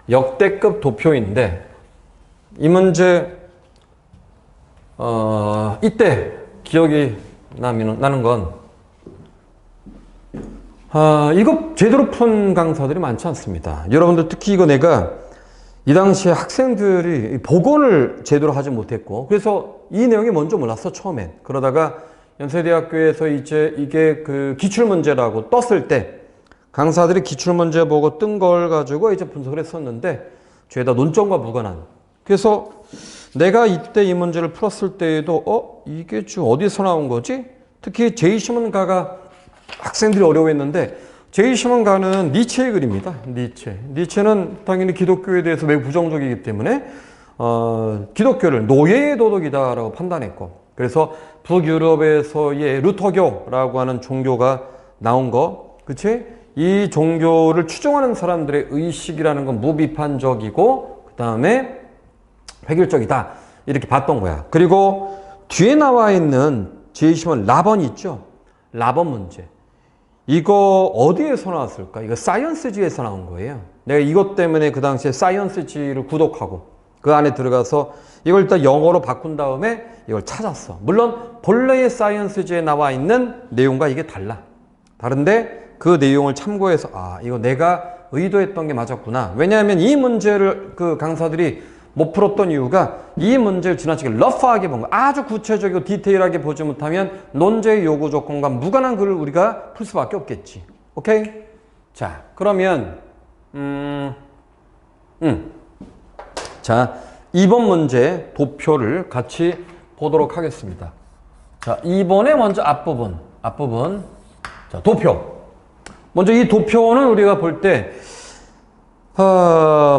역대급 도표인데 이 문제 이때 기억이 나는 건 이거 제대로 푼 강사들이 많지 않습니다. 여러분들 특히 이거 내가 이 당시에 학생들이 복원을 제대로 하지 못했고 그래서 이 내용이 뭔지 몰랐어 처음엔. 그러다가 연세대학교에서 이제 이게 그 기출문제라고 떴을 때 강사들이 기출문제 보고 뜬 걸 가지고 이제 분석을 했었는데 죄다 논점과 무관한. 그래서 내가 이때 이 문제를 풀었을 때에도 이게 지금 어디서 나온 거지? 특히 제2시문가가 학생들이 어려워했는데 제2시문가는 니체의 글입니다. 니체는 당연히 기독교에 대해서 매우 부정적이기 때문에 기독교를 노예의 도덕이다라고 판단했고 그래서 북유럽에서의 루터교라고 하는 종교가 나온 거, 그치? 이 종교를 추종하는 사람들의 의식이라는 건 무비판적이고 그 다음에 획일적이다 이렇게 봤던 거야. 그리고 뒤에 나와 있는 제2시문 라번 있죠? 라번 문제. 이거 어디에서 나왔을까? 이거 사이언스지에서 나온 거예요. 내가 이것 때문에 그 당시에 사이언스지를 구독하고 그 안에 들어가서 이걸 일단 영어로 바꾼 다음에 이걸 찾았어. 물론 본래의 사이언스지에 나와 있는 내용과 이게 달라. 다른데 그 내용을 참고해서 이거 내가 의도했던 게 맞았구나. 왜냐하면 이 문제를 그 강사들이 못 풀었던 이유가 이 문제를 지나치게 러프하게 본 거야. 아주 구체적이고 디테일하게 보지 못하면 논제의 요구 조건과 무관한 글을 우리가 풀 수밖에 없겠지. 오케이? 자, 그러면 자, 2번 문제 도표를 같이 보도록 하겠습니다. 자, 2번의 먼저 앞부분. 자, 도표. 먼저 이 도표는 우리가 볼 때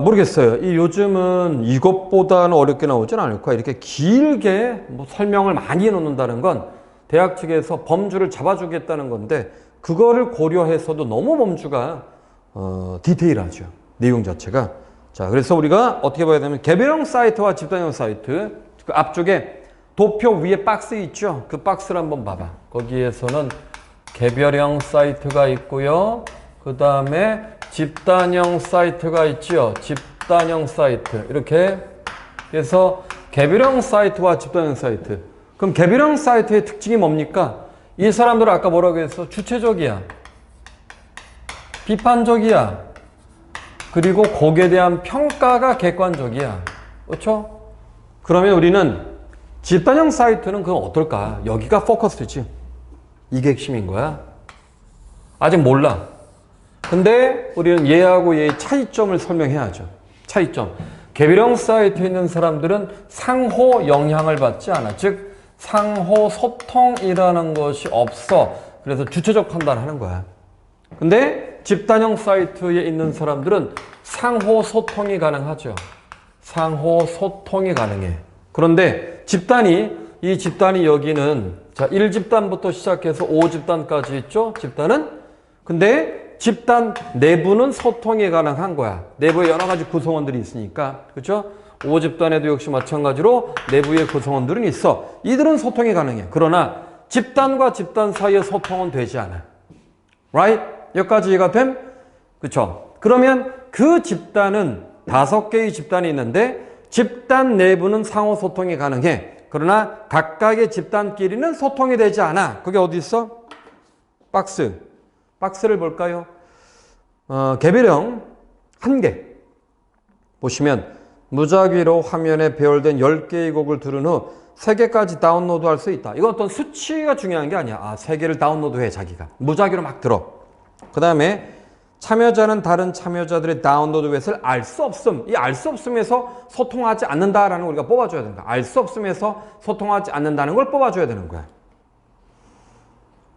모르겠어요. 요즘은 이것보다는 어렵게 나오진 않을 거야. 이렇게 길게 설명을 많이 해놓는다는 건 대학 측에서 범주를 잡아주겠다는 건데 그거를 고려해서도 너무 범주가 디테일하죠. 내용 자체가. 자, 그래서 우리가 어떻게 봐야 되냐면 개별형 사이트와 집단형 사이트 그 앞쪽에 도표 위에 박스 있죠. 그 박스를 한번 봐봐. 거기에서는 개별형 사이트가 있고요. 그 다음에 집단형 사이트가 있죠. 집단형 사이트. 이렇게. 그래서 개별형 사이트와 집단형 사이트. 그럼 개별형 사이트의 특징이 뭡니까? 이 사람들은 아까 뭐라고 했어? 주체적이야. 비판적이야. 그리고 거기에 대한 평가가 객관적이야. 그렇죠? 그러면 우리는 집단형 사이트는 그건 어떨까? 여기가 포커스지. 이게 핵심인 거야. 아직 몰라. 근데 우리는 얘하고 얘의 차이점을 설명해야죠. 차이점. 개별형 사이트에 있는 사람들은 상호 영향을 받지 않아. 즉 상호 소통이라는 것이 없어. 그래서 주체적 판단을 하는 거야. 근데 집단형 사이트에 있는 사람들은 상호 소통이 가능하죠. 상호 소통이 가능해. 그런데 이 집단이 여기는 자, 1집단부터 시작해서 5집단까지 있죠. 집단은. 근데 집단 내부는 소통이 가능한 거야. 내부에 여러 가지 구성원들이 있으니까. 그렇죠? 5집단에도 역시 마찬가지로 내부의 구성원들은 있어. 이들은 소통이 가능해. 그러나 집단과 집단 사이의 소통은 되지 않아. Right? 여기까지 이해가 됨? 그렇죠? 그러면 그 집단은 5개의 집단이 있는데 집단 내부는 상호 소통이 가능해. 그러나 각각의 집단끼리는 소통이 되지 않아. 그게 어디 있어? 박스. 박스를 볼까요? 개별형 1개. 보시면 무작위로 화면에 배열된 10개의 곡을 들은 후 3개까지 다운로드 할 수 있다. 이건 어떤 수치가 중요한 게 아니야. 3개를 다운로드해 자기가. 무작위로 막 들어. 그 다음에 참여자는 다른 참여자들의 다운로드 횟수를 알 수 없음. 이 알 수 없음에서 소통하지 않는다라는 걸 우리가 뽑아줘야 된다. 알 수 없음에서 소통하지 않는다는 걸 뽑아줘야 되는 거야.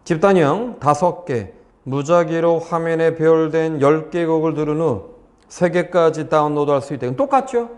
집단형 5개. 무작위로 화면에 배열된 10개 곡을 들은 후 3개까지 다운로드 할 수 있다. 이건 똑같죠?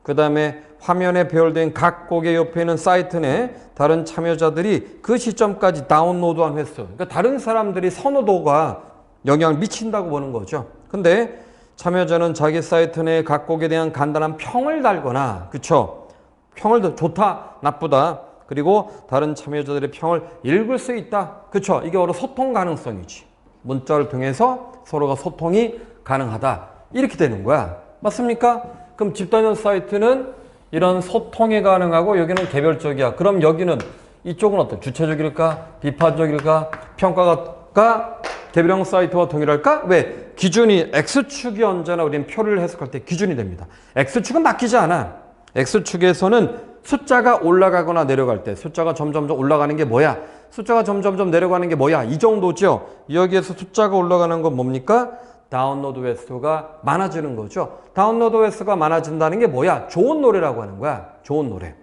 그 다음에 화면에 배열된 각 곡의 옆에는 사이트 내 다른 참여자들이 그 시점까지 다운로드한 횟수. 그러니까 다른 사람들이 선호도가 영향을 미친다고 보는 거죠. 근데 참여자는 자기 사이트 내 각 곡에 대한 간단한 평을 달거나, 그쵸? 평을 좋다, 나쁘다. 그리고 다른 참여자들의 평을 읽을 수 있다. 그쵸? 이게 바로 소통 가능성이지. 문자를 통해서 서로가 소통이 가능하다. 이렇게 되는 거야. 맞습니까? 그럼 집단형 사이트는 이런 소통이 가능하고 여기는 개별적이야. 그럼 여기는 이쪽은 어떤 주체적일까? 비판적일까? 평가가 개별형 사이트와 동일할까? 왜? 기준이 X축이 언제나 우리는 표를 해석할 때 기준이 됩니다. X축은 바뀌지 않아. X축에서는 숫자가 올라가거나 내려갈 때 숫자가 점점 올라가는 게 뭐야? 숫자가 점점 내려가는 게 뭐야? 이 정도죠. 여기에서 숫자가 올라가는 건 뭡니까? 다운로드 횟수가 많아지는 거죠. 다운로드 횟수가 많아진다는 게 뭐야? 좋은 노래라고 하는 거야. 좋은 노래.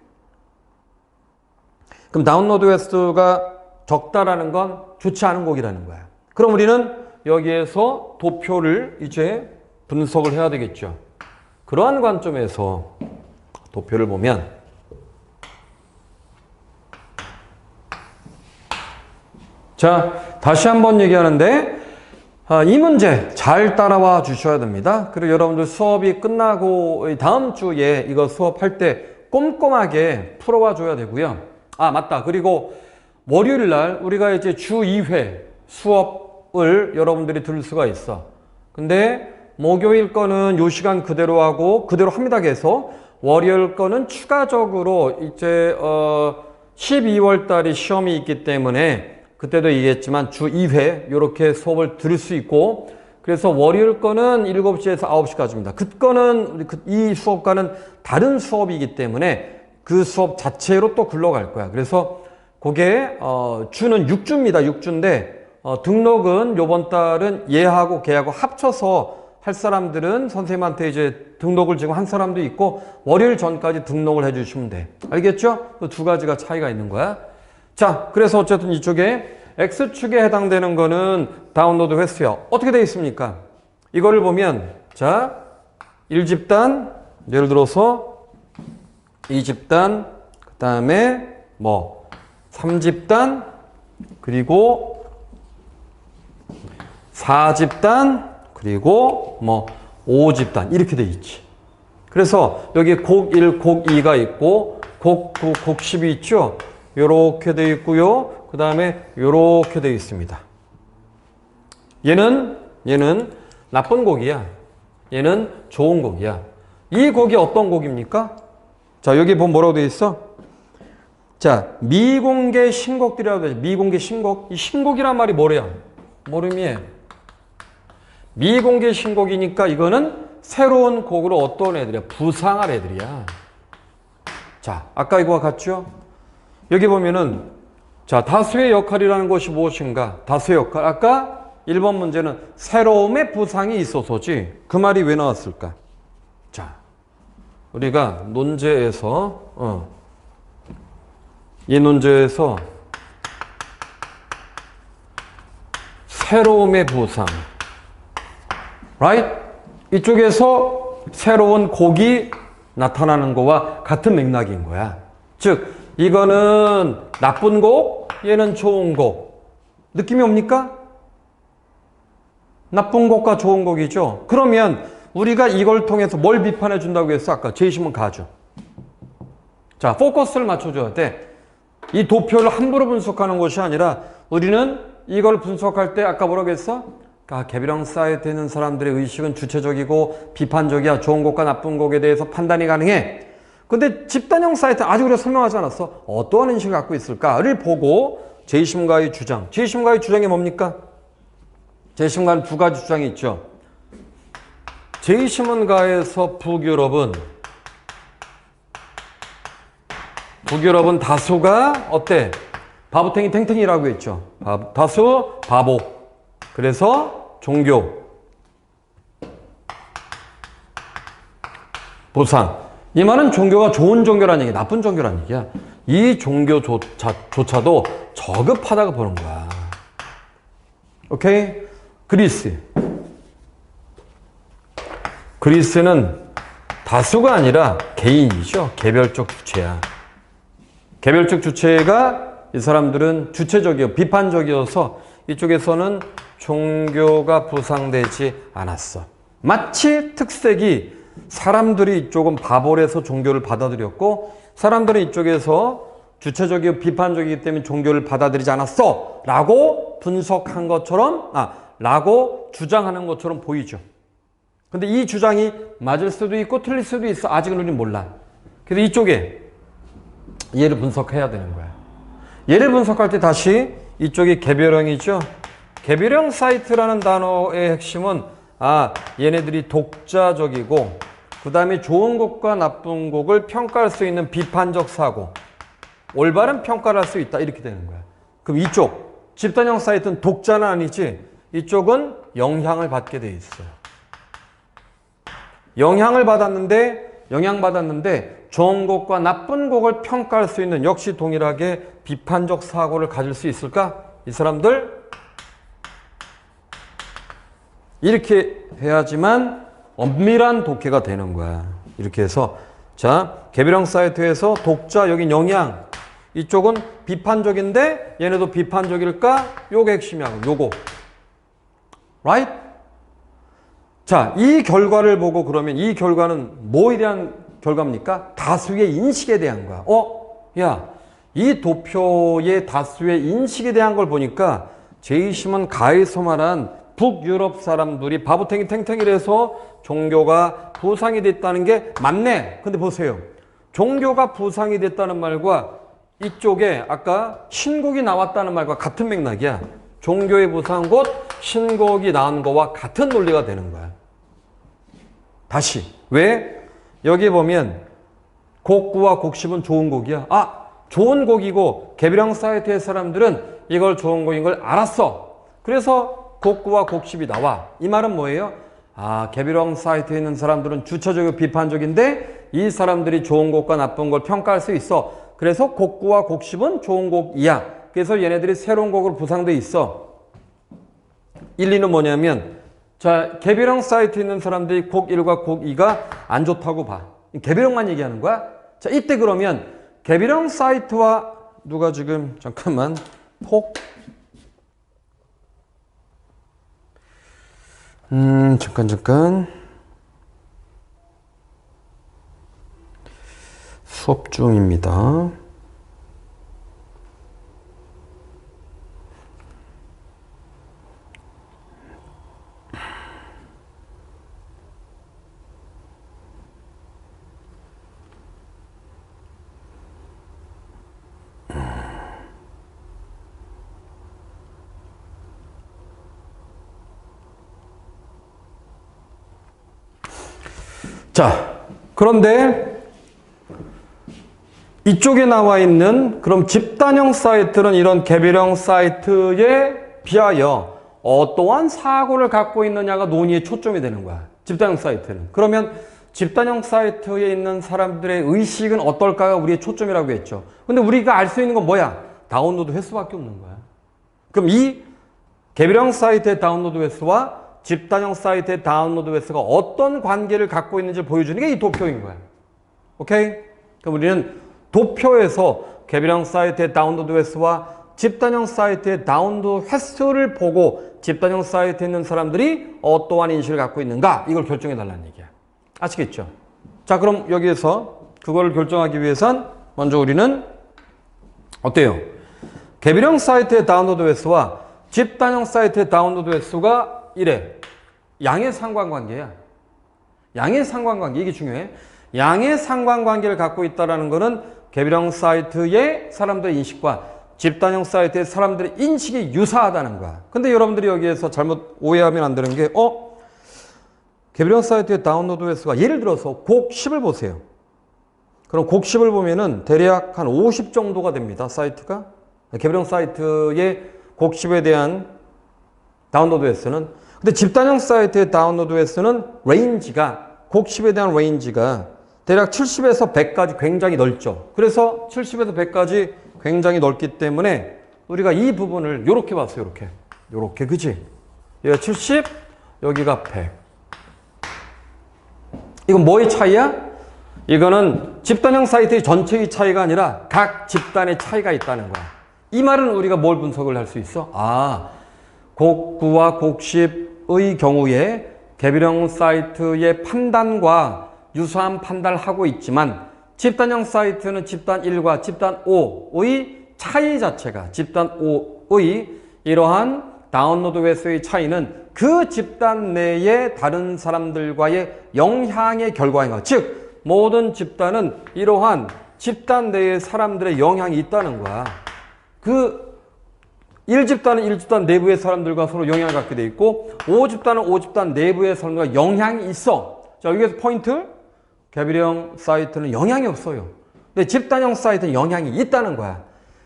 그럼 다운로드 횟수가 적다라는 건 좋지 않은 곡이라는 거야. 그럼 우리는 여기에서 도표를 이제 분석을 해야 되겠죠. 그러한 관점에서 도표를 보면 자, 다시 한번 얘기하는데 이 문제 잘 따라와 주셔야 됩니다. 그리고 여러분들 수업이 끝나고 다음 주에 이거 수업할 때 꼼꼼하게 풀어와 줘야 되고요. 아, 맞다. 그리고 월요일 날 우리가 이제 주 2회 수업을 여러분들이 들을 수가 있어. 근데 목요일 거는 요 시간 그대로 하고 그대로 합니다. 계속 월요일 거는 추가적으로 이제 12월 달에 시험이 있기 때문에 그때도 얘기했지만 주 2회 이렇게 수업을 들을 수 있고, 그래서 월요일 거는 7시에서 9시까지입니다. 그 거는 이 수업과는 다른 수업이기 때문에 그 수업 자체로 또 굴러갈 거야. 그래서 그게 주는 6주입니다. 6주인데 등록은 요번 달은 얘하고 걔하고 합쳐서 할 사람들은 선생님한테 이제 등록을 지금 한 사람도 있고 월요일 전까지 등록을 해 주시면 돼. 알겠죠? 그 두 가지가 차이가 있는 거야. 자, 그래서 어쨌든 이쪽에 X축에 해당되는 거는 다운로드 횟수야. 어떻게 되어 있습니까? 이거를 보면 자, 1집단, 예를 들어서 2집단, 그 다음에 3집단, 그리고 4집단, 그리고 5집단 이렇게 돼 있지. 그래서 여기 곡 1, 곡 2가 있고 곡 9, 곡 10이 있죠. 요렇게 돼 있고요. 그 다음에 요렇게 돼 있습니다. 얘는 나쁜 곡이야. 얘는 좋은 곡이야. 이 곡이 어떤 곡입니까? 자, 여기 보면 뭐라고 돼 있어? 자, 미공개 신곡들이라고 돼 있어. 미공개 신곡. 이 신곡이란 말이 뭐래요? 모름이에요. 미공개 신곡이니까 이거는 새로운 곡으로 어떤 애들이야? 부상할 애들이야. 자, 아까 이거와 같죠? 여기 보면은 자, 다수의 역할이라는 것이 무엇인가? 다수의 역할. 아까 1번 문제는 새로움의 부상이 있어서지. 그 말이 왜 나왔을까? 자, 우리가 논제에서 이 논제에서 새로움의 보상, right? 이쪽에서 새로운 곡이 나타나는 거와 같은 맥락인 거야. 즉, 이거는 나쁜 곡, 얘는 좋은 곡. 느낌이 옵니까? 나쁜 곡과 좋은 곡이죠. 그러면 우리가 이걸 통해서 뭘 비판해 준다고 했어? 아까 제시문 가죠. 자, 포커스를 맞춰줘야 돼. 이 도표를 함부로 분석하는 것이 아니라 우리는 이걸 분석할 때 아까 뭐라고 했어? 개비령 사이트에 있는 사람들의 의식은 주체적이고 비판적이야. 좋은 곡과 나쁜 곡에 대해서 판단이 가능해. 근데 집단형 사이트 아직 우리가 설명하지 않았어. 어떠한 인식을 갖고 있을까를 보고 제시문가의 주장. 제시문가의 주장이 뭡니까? 제시문가는 두 가지 주장이 있죠. 제시문가에서 북유럽은 다수가 어때? 바보탱이 탱탱이라고 했죠. 다수 바보. 그래서 종교 보상. 이 말은 종교가 좋은 종교라는 얘기야, 나쁜 종교라는 얘기야. 이 종교조차도 저급하다고 보는 거야. 오케이? 그리스는 다수가 아니라 개인이죠. 개별적 주체야. 개별적 주체가 이 사람들은 주체적이고 비판적이어서 이쪽에서는 종교가 보상되지 않았어. 마치 특색이 사람들이 이쪽은 바볼에서 종교를 받아들였고 사람들은 이쪽에서 주체적이고 비판적이기 때문에 종교를 받아들이지 않았어 라고 분석한 것처럼 라고 주장하는 것처럼 보이죠. 근데 이 주장이 맞을 수도 있고 틀릴 수도 있어. 아직은 우리는 몰라. 그래서 이쪽에 얘를 분석해야 되는 거야. 얘를 분석할 때 다시 이쪽이 개별형이죠. 개별형 사이트라는 단어의 핵심은 얘네들이 독자적이고 그 다음에 좋은 곡과 나쁜 곡을 평가할 수 있는 비판적 사고, 올바른 평가를 할 수 있다 이렇게 되는 거야. 그럼 이쪽 집단형 사이트는 독자는 아니지, 이쪽은 영향을 받게 돼 있어요. 영향받았는데 좋은 곡과 나쁜 곡을 평가할 수 있는 역시 동일하게 비판적 사고를 가질 수 있을까? 이 사람들 이렇게 해야지만 엄밀한 독해가 되는 거야. 이렇게 해서 자, 개별형 사이트에서 독자 여긴 영향, 이쪽은 비판적인데 얘네도 비판적일까? 요게 핵심이야. 요거. right? 자, 이 결과를 보고 그러면 이 결과는 뭐에 대한 결과입니까? 다수의 인식에 대한 거야. 야, 이 도표의 다수의 인식에 대한 걸 보니까 제이시문 가에서 말한 북유럽 사람들이 바보탱이 탱탱이라서 종교가 부상이 됐다는 게 맞네. 근데 보세요. 종교가 부상이 됐다는 말과 이쪽에 아까 신곡이 나왔다는 말과 같은 맥락이야. 종교의 부상 곧 신곡이 나온 거와 같은 논리가 되는 거야. 다시. 왜? 여기 보면 곡9와 곡10은 좋은 곡이야. 좋은 곡이고 개별형 사이트의 사람들은 이걸 좋은 곡인 걸 알았어. 그래서 곡9와 곡10이 나와. 이 말은 뭐예요? 개별형 사이트에 있는 사람들은 주체적이고 비판적인데 이 사람들이 좋은 곡과 나쁜 걸 평가할 수 있어. 그래서 곡9와 곡10은 좋은 곡이야. 그래서 얘네들이 새로운 곡으로 부상돼 있어. 일리는 뭐냐면 자, 개별형 사이트에 있는 사람들이 곡1과 곡2가 안 좋다고 봐. 개별형만 얘기하는 거야. 자, 이때 그러면 개별형 사이트와 누가 지금 잠깐만 잠깐 수업 중입니다. 자, 그런데 이쪽에 나와 있는 그럼 집단형 사이트는 이런 개별형 사이트에 비하여 어떠한 사고를 갖고 있느냐가 논의의 초점이 되는 거야. 집단형 사이트는. 그러면 집단형 사이트에 있는 사람들의 의식은 어떨까가 우리의 초점이라고 했죠. 근데 우리가 알 수 있는 건 뭐야? 다운로드 횟수밖에 없는 거야. 그럼 이 개별형 사이트의 다운로드 횟수와 집단형 사이트의 다운로드 횟수가 어떤 관계를 갖고 있는지 보여주는 게 이 도표인 거야. 오케이? 그럼 우리는 도표에서 개별형 사이트의 다운로드 횟수와 집단형 사이트의 다운로드 횟수를 보고 집단형 사이트에 있는 사람들이 어떠한 인식을 갖고 있는가 이걸 결정해 달라는 얘기야. 아시겠죠? 자, 그럼 여기에서 그걸 결정하기 위해선 먼저 우리는 어때요? 개별형 사이트의 다운로드 횟수와 집단형 사이트의 다운로드 횟수가 이래. 양의 상관관계야. 양의 상관관계. 이게 중요해. 양의 상관관계를 갖고 있다는 것은 개별형 사이트의 사람들의 인식과 집단형 사이트의 사람들의 인식이 유사하다는 거야. 근데 여러분들이 여기에서 잘못 오해하면 안 되는 게 개별형 사이트의 다운로드 횟수가 예를 들어서 곡 10을 보세요. 그럼 곡 10을 보면은 대략 한 50 정도가 됩니다. 사이트가. 개별형 사이트의 곡 10에 대한 다운로드 횟수는. 근데 집단형 사이트의 다운로드 횟수는 레인지가 곡 10에 대한 레인지가 대략 70에서 100까지 굉장히 넓죠. 그래서 70에서 100까지 굉장히 넓기 때문에 우리가 이 부분을 이렇게 봤어요. 이렇게. 이렇게. 그지? 여기가 70, 여기가 100. 이건 뭐의 차이야? 이거는 집단형 사이트의 전체의 차이가 아니라 각 집단의 차이가 있다는 거야. 이 말은 우리가 뭘 분석을 할 수 있어? 곡 9와 곡 10의 경우에 개별형 사이트의 판단과 유사한 판단을 하고 있지만 집단형 사이트는 집단 1과 집단 5의 차이 자체가 집단 5의 이러한 다운로드 횟수의 차이는 그 집단 내의 다른 사람들과의 영향의 결과인 것. 즉 모든 집단은 이러한 집단 내의 사람들의 영향이 있다는 거야. 그 1집단은 1집단 내부의 사람들과 서로 영향을 갖게 돼 있고 5집단은 5집단 내부의 사람들과 영향이 있어. 자, 여기에서 포인트. 개별형 사이트는 영향이 없어요. 근데 집단형 사이트는 영향이 있다는 거야.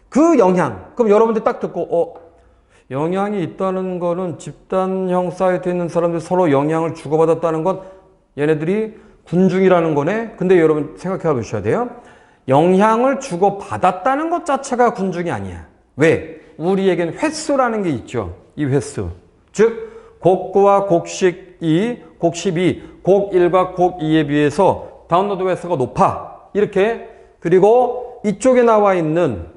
그 영향. 그럼 여러분들 딱 듣고 영향이 있다는 거는 집단형 사이트에 있는 사람들 서로 영향을 주고받았다는 건 얘네들이 군중이라는 거네. 근데 여러분 생각해 보셔야 돼요. 영향을 주고받았다는 것 자체가 군중이 아니야. 왜? 우리에겐 횟수라는 게 있죠. 이 횟수. 즉 곡 9와 곡 12, 곡 1과 곡 2에 비해서 다운로드 횟수가 높아. 이렇게. 그리고 이쪽에 나와 있는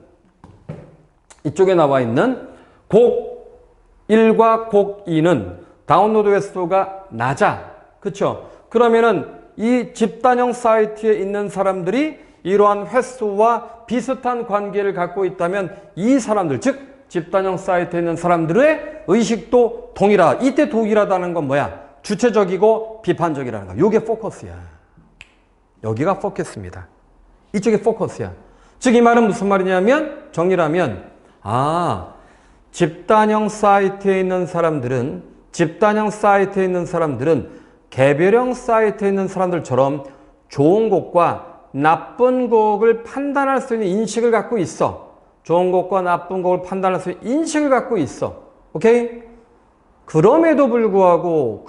곡 1과 곡 2는 다운로드 횟수가 낮아. 그쵸? 그러면은 이 집단형 사이트에 있는 사람들이 이러한 횟수와 비슷한 관계를 갖고 있다면 이 사람들, 즉 집단형 사이트에 있는 사람들의 의식도 동일하다. 이때 동일하다는 건 뭐야? 주체적이고 비판적이라는 거야. 이게 포커스야. 여기가 포커스입니다. 이쪽이 포커스야. 즉 이 말은 무슨 말이냐면 정리를 하면 집단형 사이트에 있는 사람들은 개별형 사이트에 있는 사람들처럼 좋은 곡과 나쁜 곡을 판단할 수 있는 인식을 갖고 있어. 좋은 곡과 나쁜 곡을 판단할 수 있는 인식을 갖고 있어. 오케이? 그럼에도 불구하고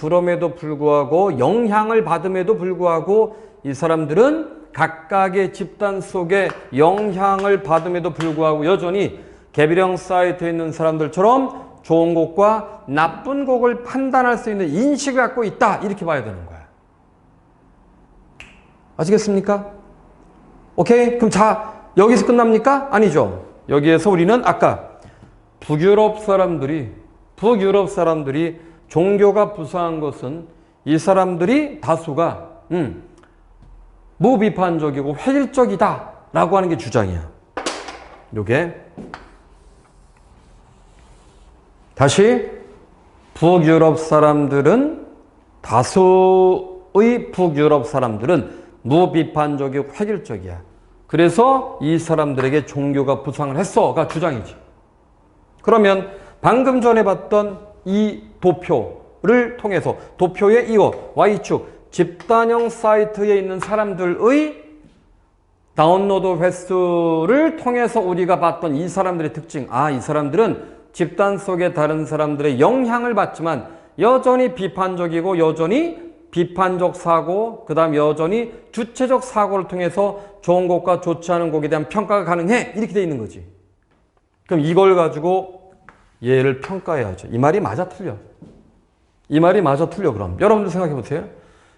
영향을 받음에도 불구하고 이 사람들은 각각의 집단 속에 영향을 받음에도 불구하고 여전히 개별형 사이트에 있는 사람들처럼 좋은 곡과 나쁜 곡을 판단할 수 있는 인식을 갖고 있다. 이렇게 봐야 되는 거야. 아시겠습니까? 오케이? 그럼 자, 여기서 끝납니까? 아니죠. 여기에서 우리는 아까 북유럽 사람들이 종교가 부수한 것은 이 사람들이 다수가 무비판적이고 획일적이다 라고 하는 게 주장이야. 요게 다시 다수의 북유럽 사람들은 무비판적이고 획일적이야. 그래서 이 사람들에게 종교가 부상을 했어가 주장이지. 그러면 방금 전에 봤던 이 도표를 통해서 도표의 이거 Y축 집단형 사이트에 있는 사람들의 다운로드 횟수를 통해서 우리가 봤던 이 사람들의 특징. 이 사람들은 집단 속의 다른 사람들의 영향을 받지만 여전히 비판적이고 여전히 비판적 사고, 그 다음 여전히 주체적 사고를 통해서 좋은 것과 좋지 않은 것에 대한 평가가 가능해. 이렇게 돼 있는 거지. 그럼 이걸 가지고 얘를 평가해야죠. 이 말이 맞아 틀려? 이 말이 맞아 틀려 그럼? 여러분들 생각해 보세요.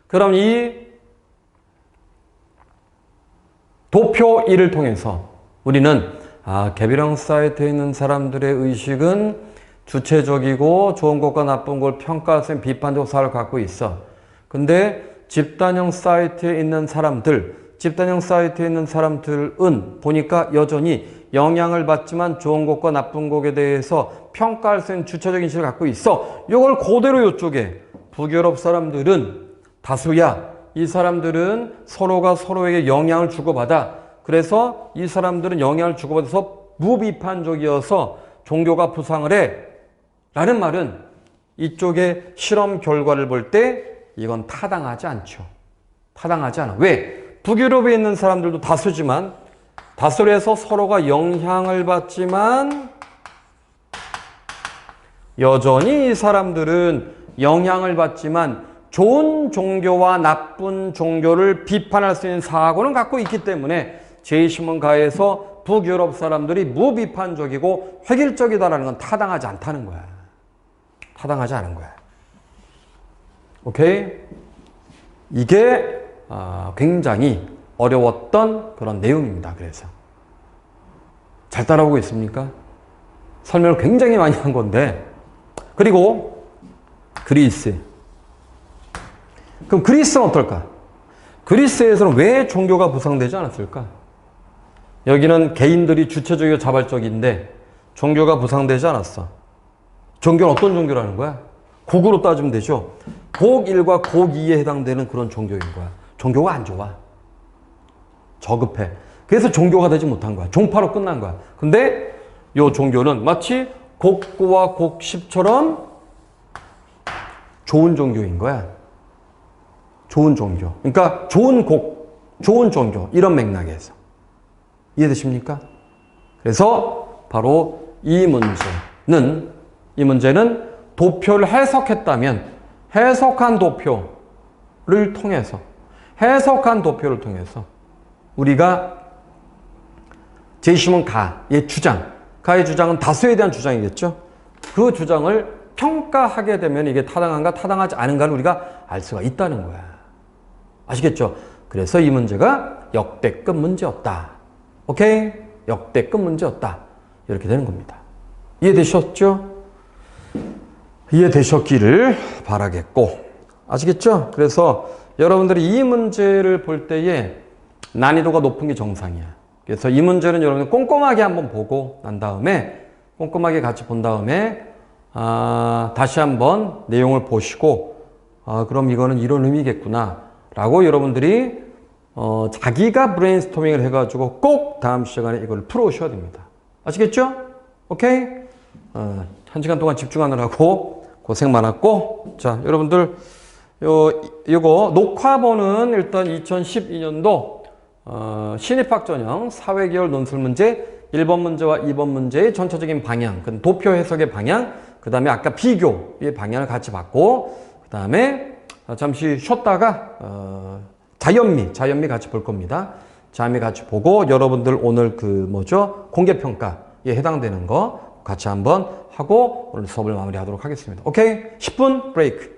그럼 이 도표 1을 통해서 우리는 개비령 사이트에 있는 사람들의 의식은 주체적이고 좋은 것과 나쁜 걸 평가할 수 있는 비판적 사고를 갖고 있어. 근데 집단형 사이트에 있는 사람들은 보니까 여전히 영향을 받지만 좋은 것과 나쁜 것에 대해서 평가할 수 있는 주체적인 인식을 갖고 있어. 이걸 그대로 이쪽에 북유럽 사람들은 다수야. 이 사람들은 서로가 서로에게 영향을 주고받아. 그래서 이 사람들은 영향을 주고받아서 무비판적이어서 종교가 부상을 해. 라는 말은 이쪽의 실험 결과를 볼 때 이건 타당하지 않죠. 타당하지 않아. 왜? 북유럽에 있는 사람들도 다수지만 다수를 해서 서로가 영향을 받지만 여전히 이 사람들은 영향을 받지만 좋은 종교와 나쁜 종교를 비판할 수 있는 사고는 갖고 있기 때문에 제20문가에서 북유럽 사람들이 무비판적이고 획일적이다라는 건 타당하지 않다는 거야. 타당하지 않은 거야. 오케이? 이게 굉장히 어려웠던 그런 내용입니다. 그래서 잘 따라오고 있습니까? 설명을 굉장히 많이 한 건데. 그리고 그리스. 그럼 그리스는 어떨까? 그리스에서는 왜 종교가 부상되지 않았을까? 여기는 개인들이 주체적이고 자발적인데 종교가 부상되지 않았어. 종교는 어떤 종교라는 거야? 곡으로 따지면 되죠. 곡 1과 곡 2에 해당되는 그런 종교인 거야. 종교가 안 좋아. 저급해. 그래서 종교가 되지 못한 거야. 종파로 끝난 거야. 근데 이 종교는 마치 곡 9와 곡 10처럼 좋은 종교인 거야. 좋은 종교. 그러니까 좋은 곡, 좋은 종교. 이런 맥락에서. 이해되십니까? 그래서 바로 이 문제는 도표를 해석했다면 해석한 도표를 통해서 우리가 제20문 가의 주장, 가의 주장은 다수에 대한 주장이겠죠. 그 주장을 평가하게 되면 이게 타당한가 타당하지 않은가를 우리가 알 수가 있다는 거야. 아시겠죠? 그래서 이 문제가 역대급 문제였다. 오케이? 역대급 문제였다. 이렇게 되는 겁니다. 이해되셨죠? 이해되셨기를 바라겠고. 아시겠죠? 그래서 여러분들이 이 문제를 볼 때에 난이도가 높은 게 정상이야. 그래서 이 문제는 여러분들 꼼꼼하게 한번 보고 난 다음에 꼼꼼하게 같이 본 다음에 다시 한번 내용을 보시고 그럼 이거는 이런 의미겠구나 라고 여러분들이 자기가 브레인스토밍을 해가지고 꼭 다음 시간에 이걸 풀어오셔야 됩니다. 아시겠죠? 오케이? 1시간 동안 집중하느라고 고생 많았고, 자, 여러분들, 요거, 녹화본은 일단 2012년도, 신입학전형 사회계열 논술 문제, 1번 문제와 2번 문제의 전체적인 방향, 그 도표 해석의 방향, 그 다음에 아까 비교의 방향을 같이 봤고, 그 다음에 잠시 쉬었다가, 자연미 같이 볼 겁니다. 자연미 같이 보고, 여러분들 오늘 공개평가에 해당되는 거 같이 한번 하고 오늘 수업을 마무리하도록 하겠습니다. 오케이? 10분 브레이크.